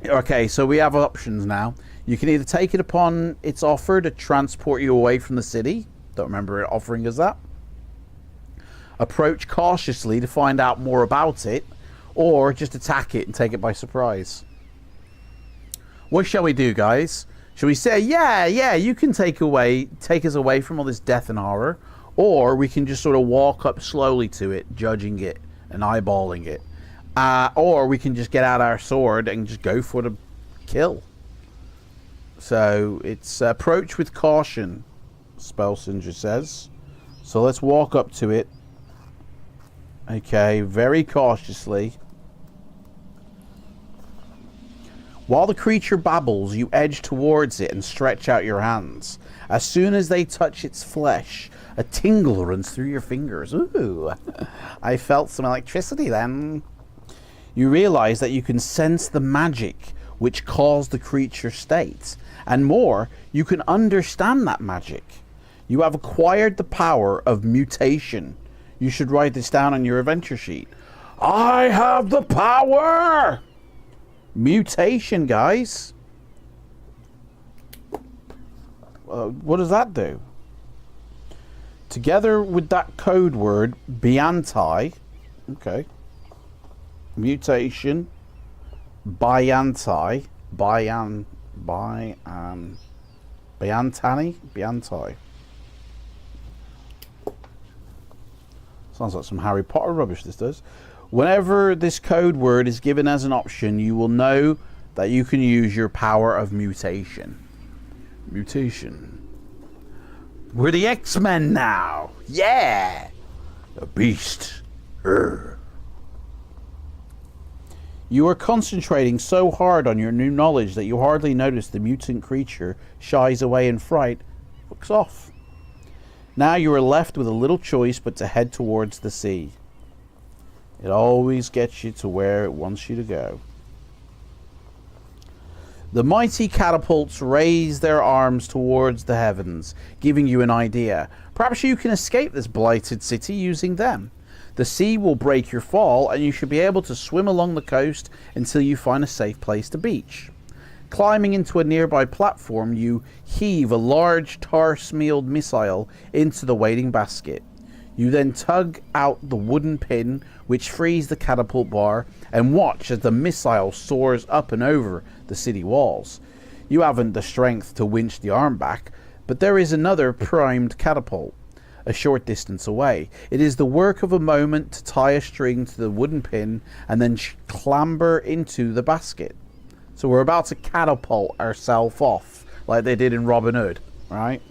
Okay, so we have options now. You can either take it upon its offer to transport you away from the city. Don't remember it offering us that. Approach cautiously to find out more about it, or just attack it and take it by surprise. What shall we do, guys? Shall we say, yeah, you can take us away from all this death and horror, or we can just sort of walk up slowly to it, judging it and eyeballing it, or we can just get out our sword and just go for the kill. So it's approach with caution, Spellsinger says. So let's walk up to it. Okay, very cautiously. While the creature babbles, you edge towards it and stretch out your hands. As soon as they touch its flesh, a tingle runs through your fingers. Ooh, I felt some electricity then. You realize that you can sense the magic which caused the creature's state. And more, you can understand that magic. You have acquired the power of mutation. You should write this down on your adventure sheet. I have the power! Mutation, guys. What does that do? Together with that code word, Biantai. Okay. Mutation. Biantai. Biantai. Sounds like some Harry Potter rubbish, this does. Whenever this code word is given as an option, you will know that you can use your power of mutation. Mutation. We're the X-Men now. Yeah. A beast. Urgh. You are concentrating so hard on your new knowledge that you hardly notice the mutant creature shies away in fright, looks off. Now you are left with a little choice but to head towards the sea. It always gets you to where it wants you to go. The mighty catapults raise their arms towards the heavens, giving you an idea. Perhaps you can escape this blighted city using them. The sea will break your fall, and you should be able to swim along the coast until you find a safe place to beach. Climbing into a nearby platform, you heave a large tar-smeared missile into the waiting basket. You then tug out the wooden pin, which frees the catapult bar, and watch as the missile soars up and over the city walls. You haven't the strength to winch the arm back, but there is another primed catapult. a short distance away. It is the work of a moment to tie a string to the wooden pin and then clamber into the basket. So we're about to catapult ourselves off like they did in Robin Hood, right?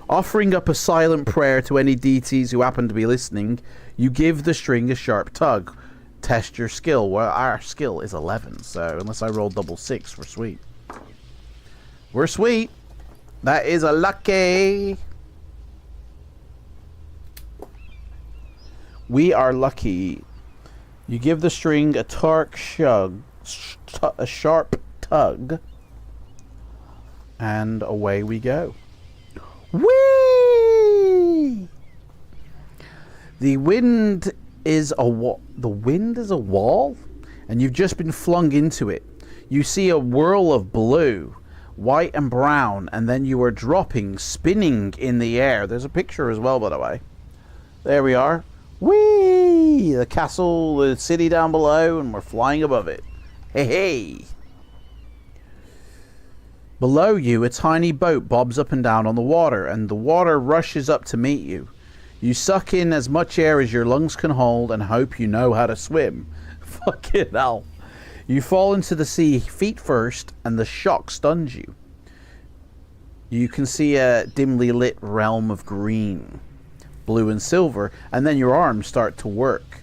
Offering up a silent prayer to any deities who happen to be listening, you give the string a sharp tug. Test your skill. Well, our skill is 11, so unless I roll double 6, we're sweet. We're sweet. That is a lucky. We are lucky. You give the string a a sharp tug, and away we go. Whee! The wind is a wall, and you've just been flung into it. You see a whirl of blue, white and brown, and then you are dropping, spinning in the air. There's a picture as well, by the way. There we are. Whee! The castle, the city down below, and we're flying above it. Hey, hey! Below you, a tiny boat bobs up and down on the water, and the water rushes up to meet you. You suck in as much air as your lungs can hold and hope you know how to swim. Fucking hell. You fall into the sea feet first, and the shock stuns you. You can see a dimly lit realm of green, blue and silver, and then your arms start to work,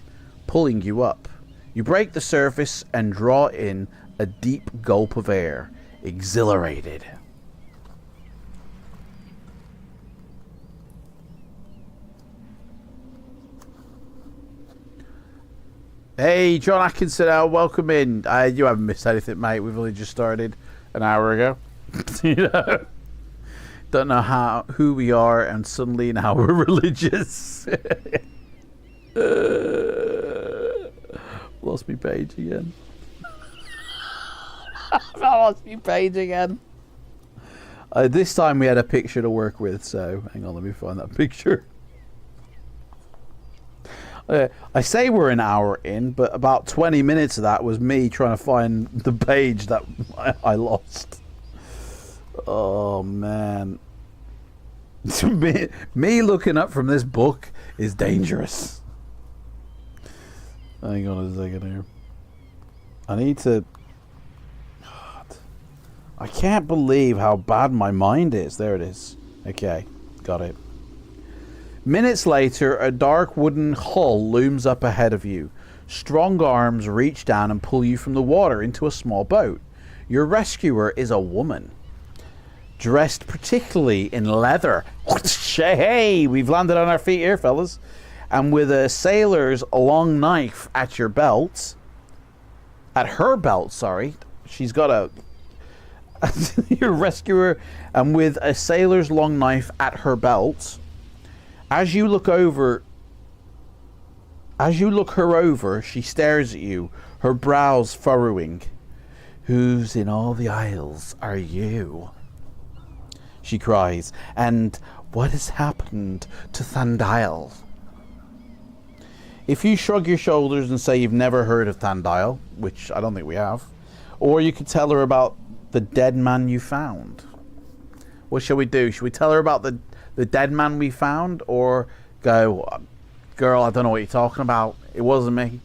pulling you up. You break the surface and draw in a deep gulp of air, exhilarated. Hey, John Atkinson, welcome in. You haven't missed anything, mate. We've only just started an hour ago. You know, don't know who we are, and suddenly now we're religious. Lost me page again. I lost me page again. This time we had a picture to work with, so hang on, let me find that picture. I say we're an hour in, but about 20 minutes of that was me trying to find the page that I lost. Oh, man. Me looking up from this book is dangerous. Hang on a second here. I need to... God. I can't believe how bad my mind is. There it is. Okay, got it. Minutes later, a dark wooden hull looms up ahead of you. Strong arms reach down and pull you from the water into a small boat. Your rescuer is a woman, dressed particularly in leather. Hey, we've landed on our feet here, fellas. And with a sailor's long knife at your belt. At her belt, sorry. She's got a... your rescuer, and with a sailor's long knife at her belt. As you look her over, she stares at you, her brows furrowing. Whose in all the isles are you? She cries. And what has happened to Thandile? If you shrug your shoulders and say you've never heard of Thandile, which I don't think we have, or you could tell her about the dead man you found. What shall we do? Should we tell her about the dead man we found, or go, girl, I don't know what you're talking about. It wasn't me.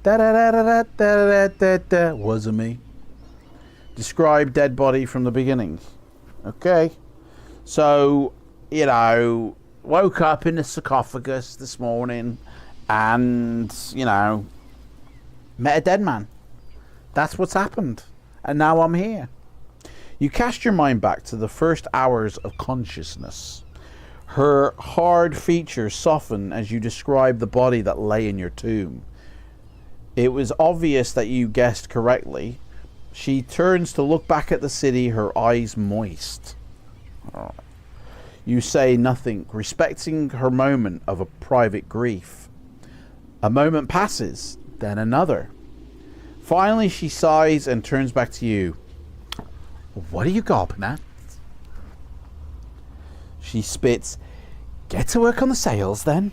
Wasn't me. Describe dead body from the beginning. Okay. So, you know, woke up in the sarcophagus this morning and, you know, met a dead man. That's what's happened. And now I'm here. You cast your mind back to the first hours of consciousness. Her hard features soften as you describe the body that lay in your tomb. It was obvious that you guessed correctly. She turns to look back at the city, her eyes moist. You say nothing, respecting her moment of a private grief. A moment passes, then another. Finally, she sighs and turns back to you. What are you gawping at? She spits. Get to work on the sails, then,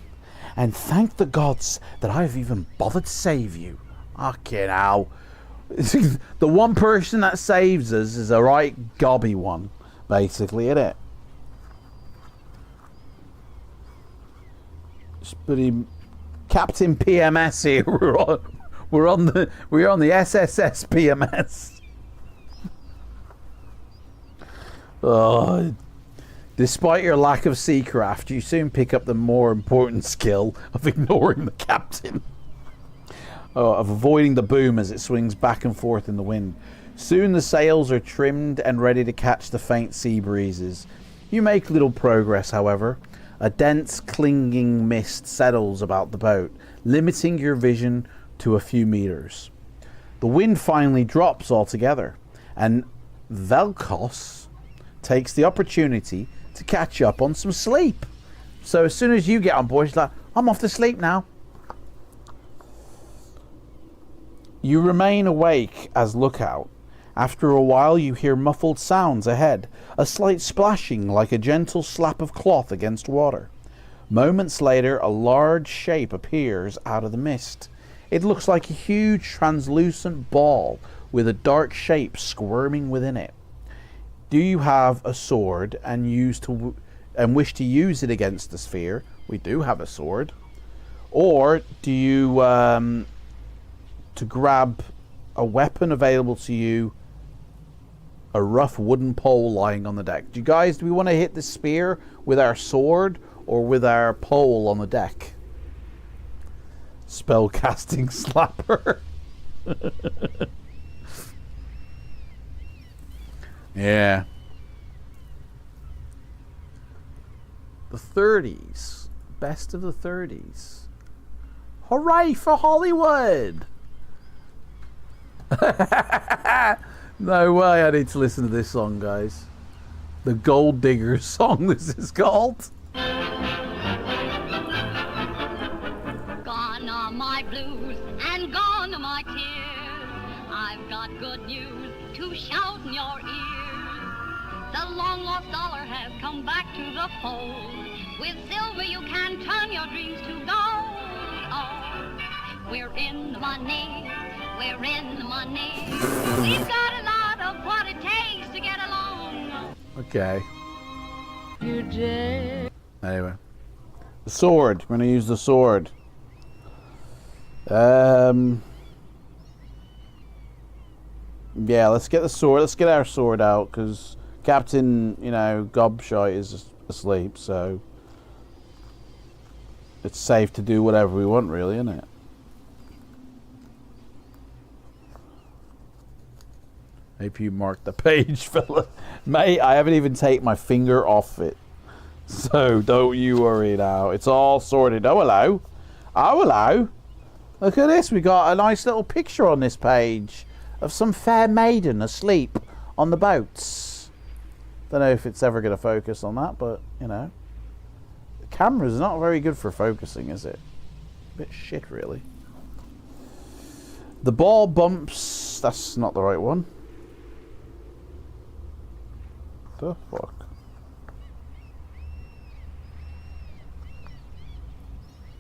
and thank the gods that I've even bothered to save you. Okay, now. The one person that saves us is a right gobby one, basically, isn't it? Captain PMS here. We're on the SSS PMS. Oh, despite your lack of seacraft, you soon pick up the more important skill of ignoring the captain. Of avoiding the boom as it swings back and forth in the wind. Soon the sails are trimmed and ready to catch the faint sea breezes. You make little progress, however. A dense, clinging mist settles about the boat, limiting your vision to a few meters. The wind finally drops altogether, and Velkos takes the opportunity to catch up on some sleep. So as soon as you get on board, she's like, I'm off to sleep now. You remain awake as lookout. After a while you hear muffled sounds ahead, a slight splashing like a gentle slap of cloth against water. Moments later a large shape appears out of the mist. It looks like a huge translucent ball with a dark shape squirming within it. Do you have a sword and wish to use it against the sphere? We do have a sword. Or do you to grab a weapon available to you, a rough wooden pole lying on the deck? Do we want to hit the spear with our sword or with our pole on the deck? Spellcasting slapper. Yeah. The 30s. Best of the 30s. Hooray for Hollywood! No way I need to listen to this song, guys. The Gold Digger song, this is called. Gone are my blues and gone are my tears. I've got good news to shout in your ears. The long lost dollar has come back to the fold. With silver you can turn your dreams to gold. Oh, we're in the money. We're in the money. We've got a lot of what it takes to get along. Okay. Anyway. The sword. We're going to use the sword. Yeah, let's get the sword. Let's get our sword out, because Captain, Gobshite is asleep, so it's safe to do whatever we want, really, isn't it? Maybe you marked the page, fella. Mate, I haven't even taken my finger off it. So don't you worry now. It's all sorted. Oh, hello. Oh, hello. Look at this. We got a nice little picture on this page of some fair maiden asleep on the boats. Don't know if it's ever going to focus on that, but, the camera's not very good for focusing, is it? A bit shit, really. The ball bumps. That's not the right one. The fuck?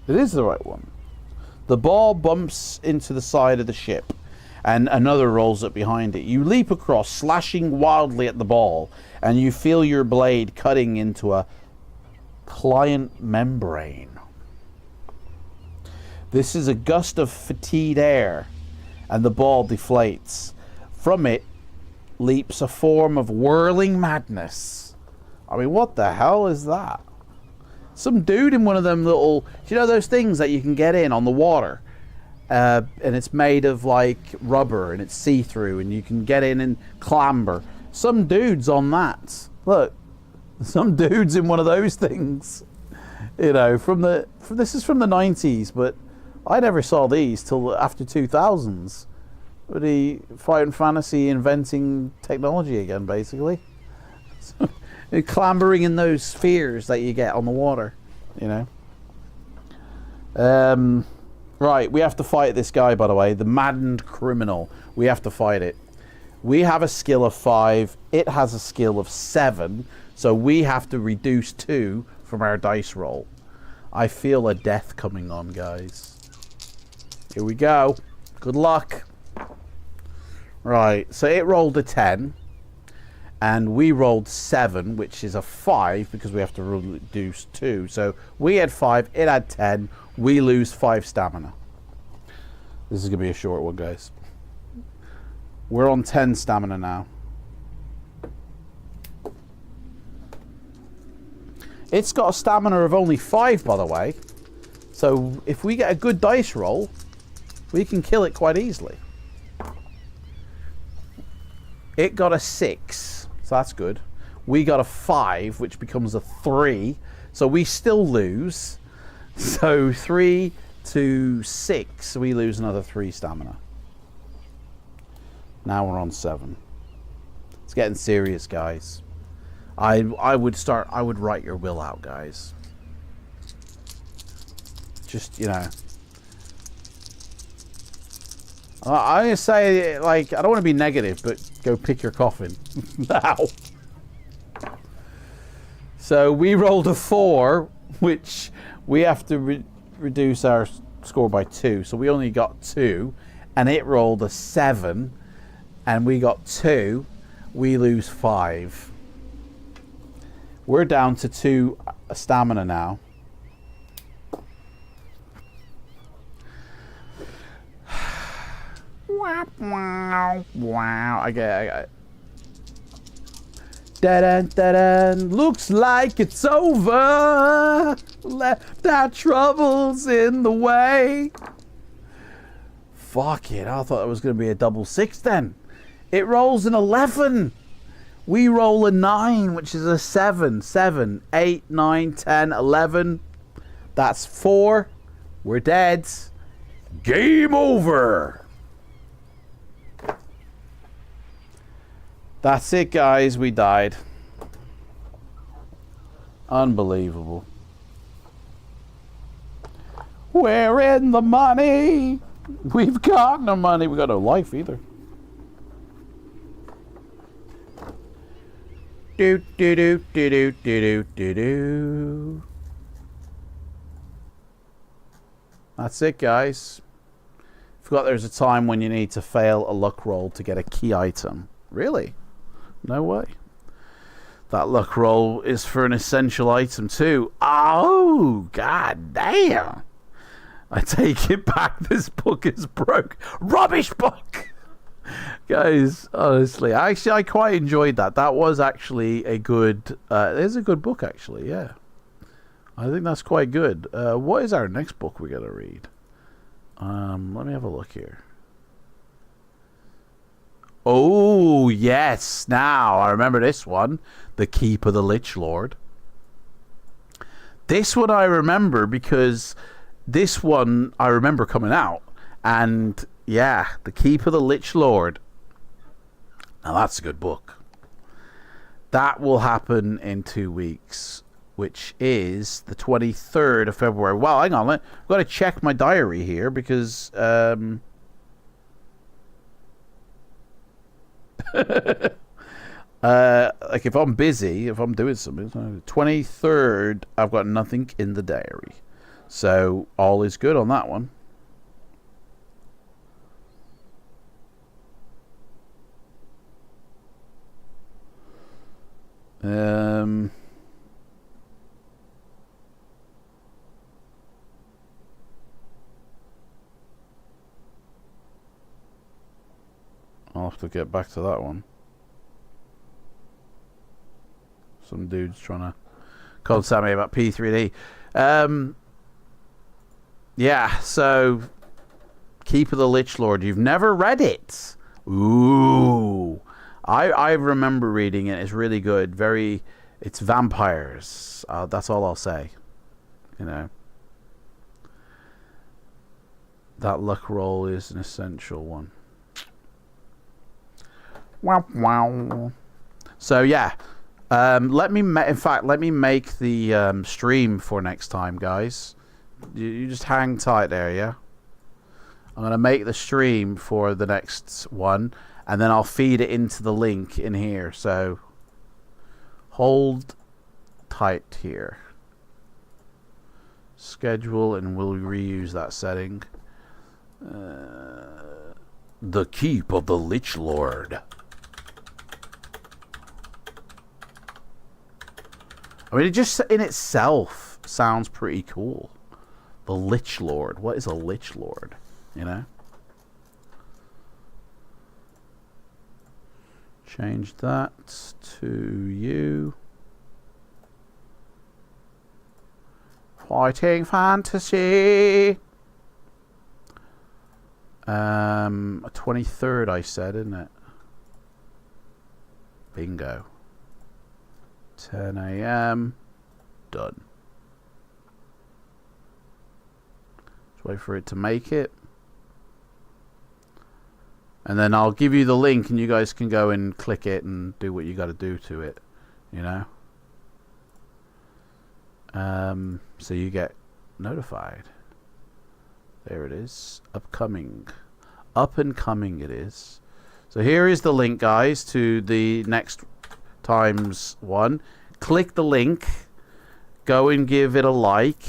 It is the right one. The ball bumps into the side of the ship, and another rolls up behind it. You leap across, slashing wildly at the ball, and you feel your blade cutting into a pliant membrane. This is a gust of fatigued air, and the ball deflates. From it leaps a form of whirling madness. I mean, what the hell is that? Some dude in one of them little, those things that you can get in on the water, and it's made of like rubber and it's see-through and you can get in and clamber. Some dude's on that. Look, some dude's in one of those things. This is from the 90s, but I never saw these till after 2000s. But he fighting fantasy, inventing technology again, basically. So, clambering in those spheres that you get on the water, Right, we have to fight this guy, by the way. The maddened criminal. We have to fight it. We have a skill of 5. It has a skill of 7. So we have to reduce 2 from our dice roll. I feel a death coming on, guys. Here we go. Good luck. Right, so it rolled a 10. and we rolled 7, which is a 5 because we have to reduce 2. So we had 5, it had 10. We lose 5 stamina. This is going to be a short one, guys. We're on 10 stamina now. It's got a stamina of only 5, by the way. So if we get a good dice roll, we can kill it quite easily. It got a 6, so that's good. We got a 5, which becomes a 3. So we still lose. So 3 to 6, we lose another 3 stamina. Now we're on 7. It's getting serious, guys. I would write your will out, guys. Just, you know. I'm going to say, like, I don't want to be negative, but go pick your coffin. Now. So we rolled a 4, which we have to reduce our score by 2. So we only got 2. And it rolled a 7. And we got 2. We lose 5. We're down to 2 stamina now. Wow. I get it. Da-dun. Looks like it's over. Left our troubles in the way. Fuck it. I thought it was going to be a double 6 then. It rolls an 11. We roll a 9, which is a 7. 7, 8, 9, 10, 11. That's 4. We're dead. Game over. That's it, guys. We died. Unbelievable. We're in the money. We've got no money. We got no life either. Do do do do do do do do. That's it, guys. Forgot there's a time when you need to fail a luck roll to get a key item. Really? No way. That luck roll is for an essential item too. Oh, god damn. I take it back. This book is broke. Rubbish book. Guys, honestly, actually, I quite enjoyed that. That was actually a good... it is a good book, actually, yeah. I think that's quite good. What is our next book we're going to read? Let me have a look here. Oh, yes. Now, I remember this one. The Keep of the Lich Lord. This one I remember because this one I remember coming out. And, yeah, The Keep of the Lich Lord. Now, that's a good book. That will happen in 2 weeks, which is the 23rd of February. Well, hang on. I've got to check my diary here because... like if I'm busy, if I'm doing something, 23rd, I've got nothing in the diary. So, all is good on that one. I'll have to get back to that one. Some dude's trying to contact me about P3D. Yeah, so Keep of the Lich Lord. You've never read it? Ooh. I remember reading it. It's really good. It's vampires. That's all I'll say. You know. That luck roll is an essential one. Wow. So yeah. Let me make the stream for next time, guys. You just hang tight there, yeah? I'm going to make the stream for the next one, and then I'll feed it into the link in here. So hold tight here. Schedule, and we'll reuse that setting. The Keep of the Lich Lord. I mean, it just in itself sounds pretty cool. The Lich Lord. What is a Lich Lord? You know? Change that to you. Fighting Fantasy. 23rd, I said, isn't it? Bingo. 10 a.m. Done. Just wait for it to make it. And then I'll give you the link and you guys can go and click it and do what you got to do to it. You know? So you get notified. There it is. Upcoming. Up and coming it is. So here is the link, guys, to the next times one. Click the link. Go and give it a like.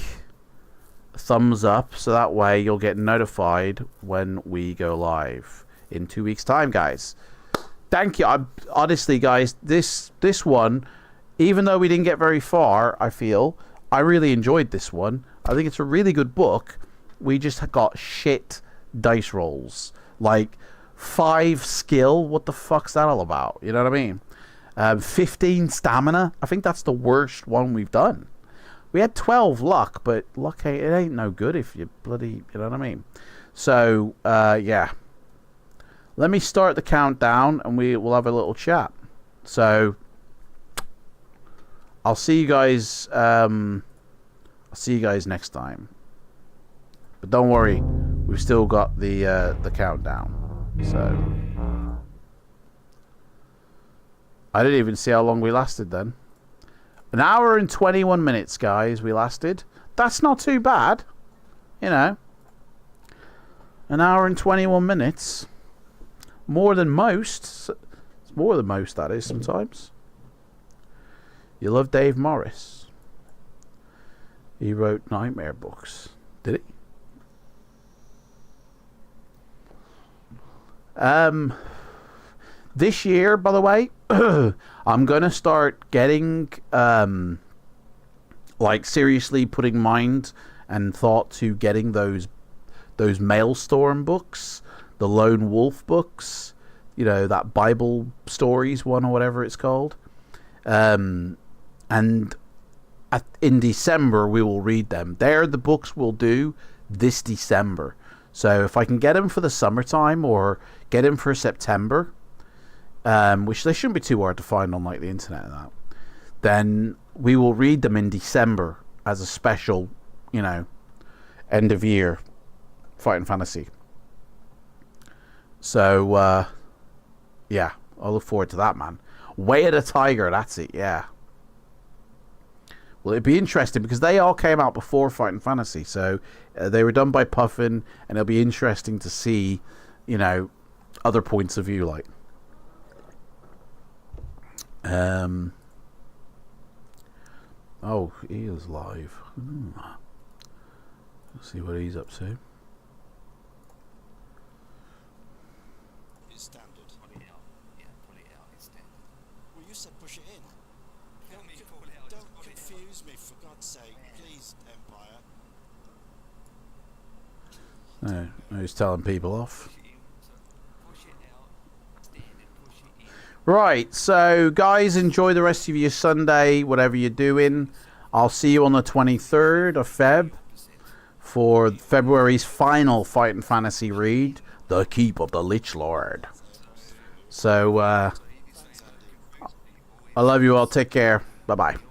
A thumbs up. So that way you'll get notified when we go live. In 2 weeks' time, guys. Thank you. Honestly, guys, this one, even though we didn't get very far, I feel, I really enjoyed this one. I think it's a really good book. We just got shit dice rolls. Like, 5 skill. What the fuck's that all about? You know what I mean? 15 stamina. I think that's the worst one we've done. We had 12 luck, but luck it ain't no good if you bloody, you know what I mean? So, yeah. Let me start the countdown and we'll have a little chat. So I'll see you guys next time. But don't worry, we've still got the countdown. So I didn't even see how long we lasted then. 1 hour and 21 minutes, guys, we lasted. That's not too bad. You know. 1 hour and 21 minutes. More than most. It's more than most, that is, sometimes. You love Dave Morris. He wrote Nightmare books. Did he? This year, by the way, I'm going to start getting, like, seriously putting mind and thought to getting those Maelstrom books. The Lone Wolf books, you know, that Bible stories one or whatever it's called. And in December, we will read them. They're the books we'll do this December. So if I can get them for the summertime or get them for September, which they shouldn't be too hard to find on like the internet and that, then we will read them in December as a special, you know, end of year Fighting Fantasy. So, yeah, I look forward to that, man. Way of the Tiger, that's it, yeah. Well, it'd be interesting because they all came out before Fighting Fantasy, so they were done by Puffin, and it'll be interesting to see, you know, other points of view, like. Oh, he is live. Let's see what he's up to. Standard. Pull it out. Yeah, pull it out. It's standard. Well, you said push it in. Tell me to pull it out. Don't confuse me, for God's sake. Please, Empire. No, he's telling people off. Right, so guys, enjoy the rest of your Sunday, whatever you're doing. I'll see you on the 23rd of Feb for February's final Fighting Fantasy read. The Keep of the Lich Lord. So, I love you all. Take care. Bye-bye.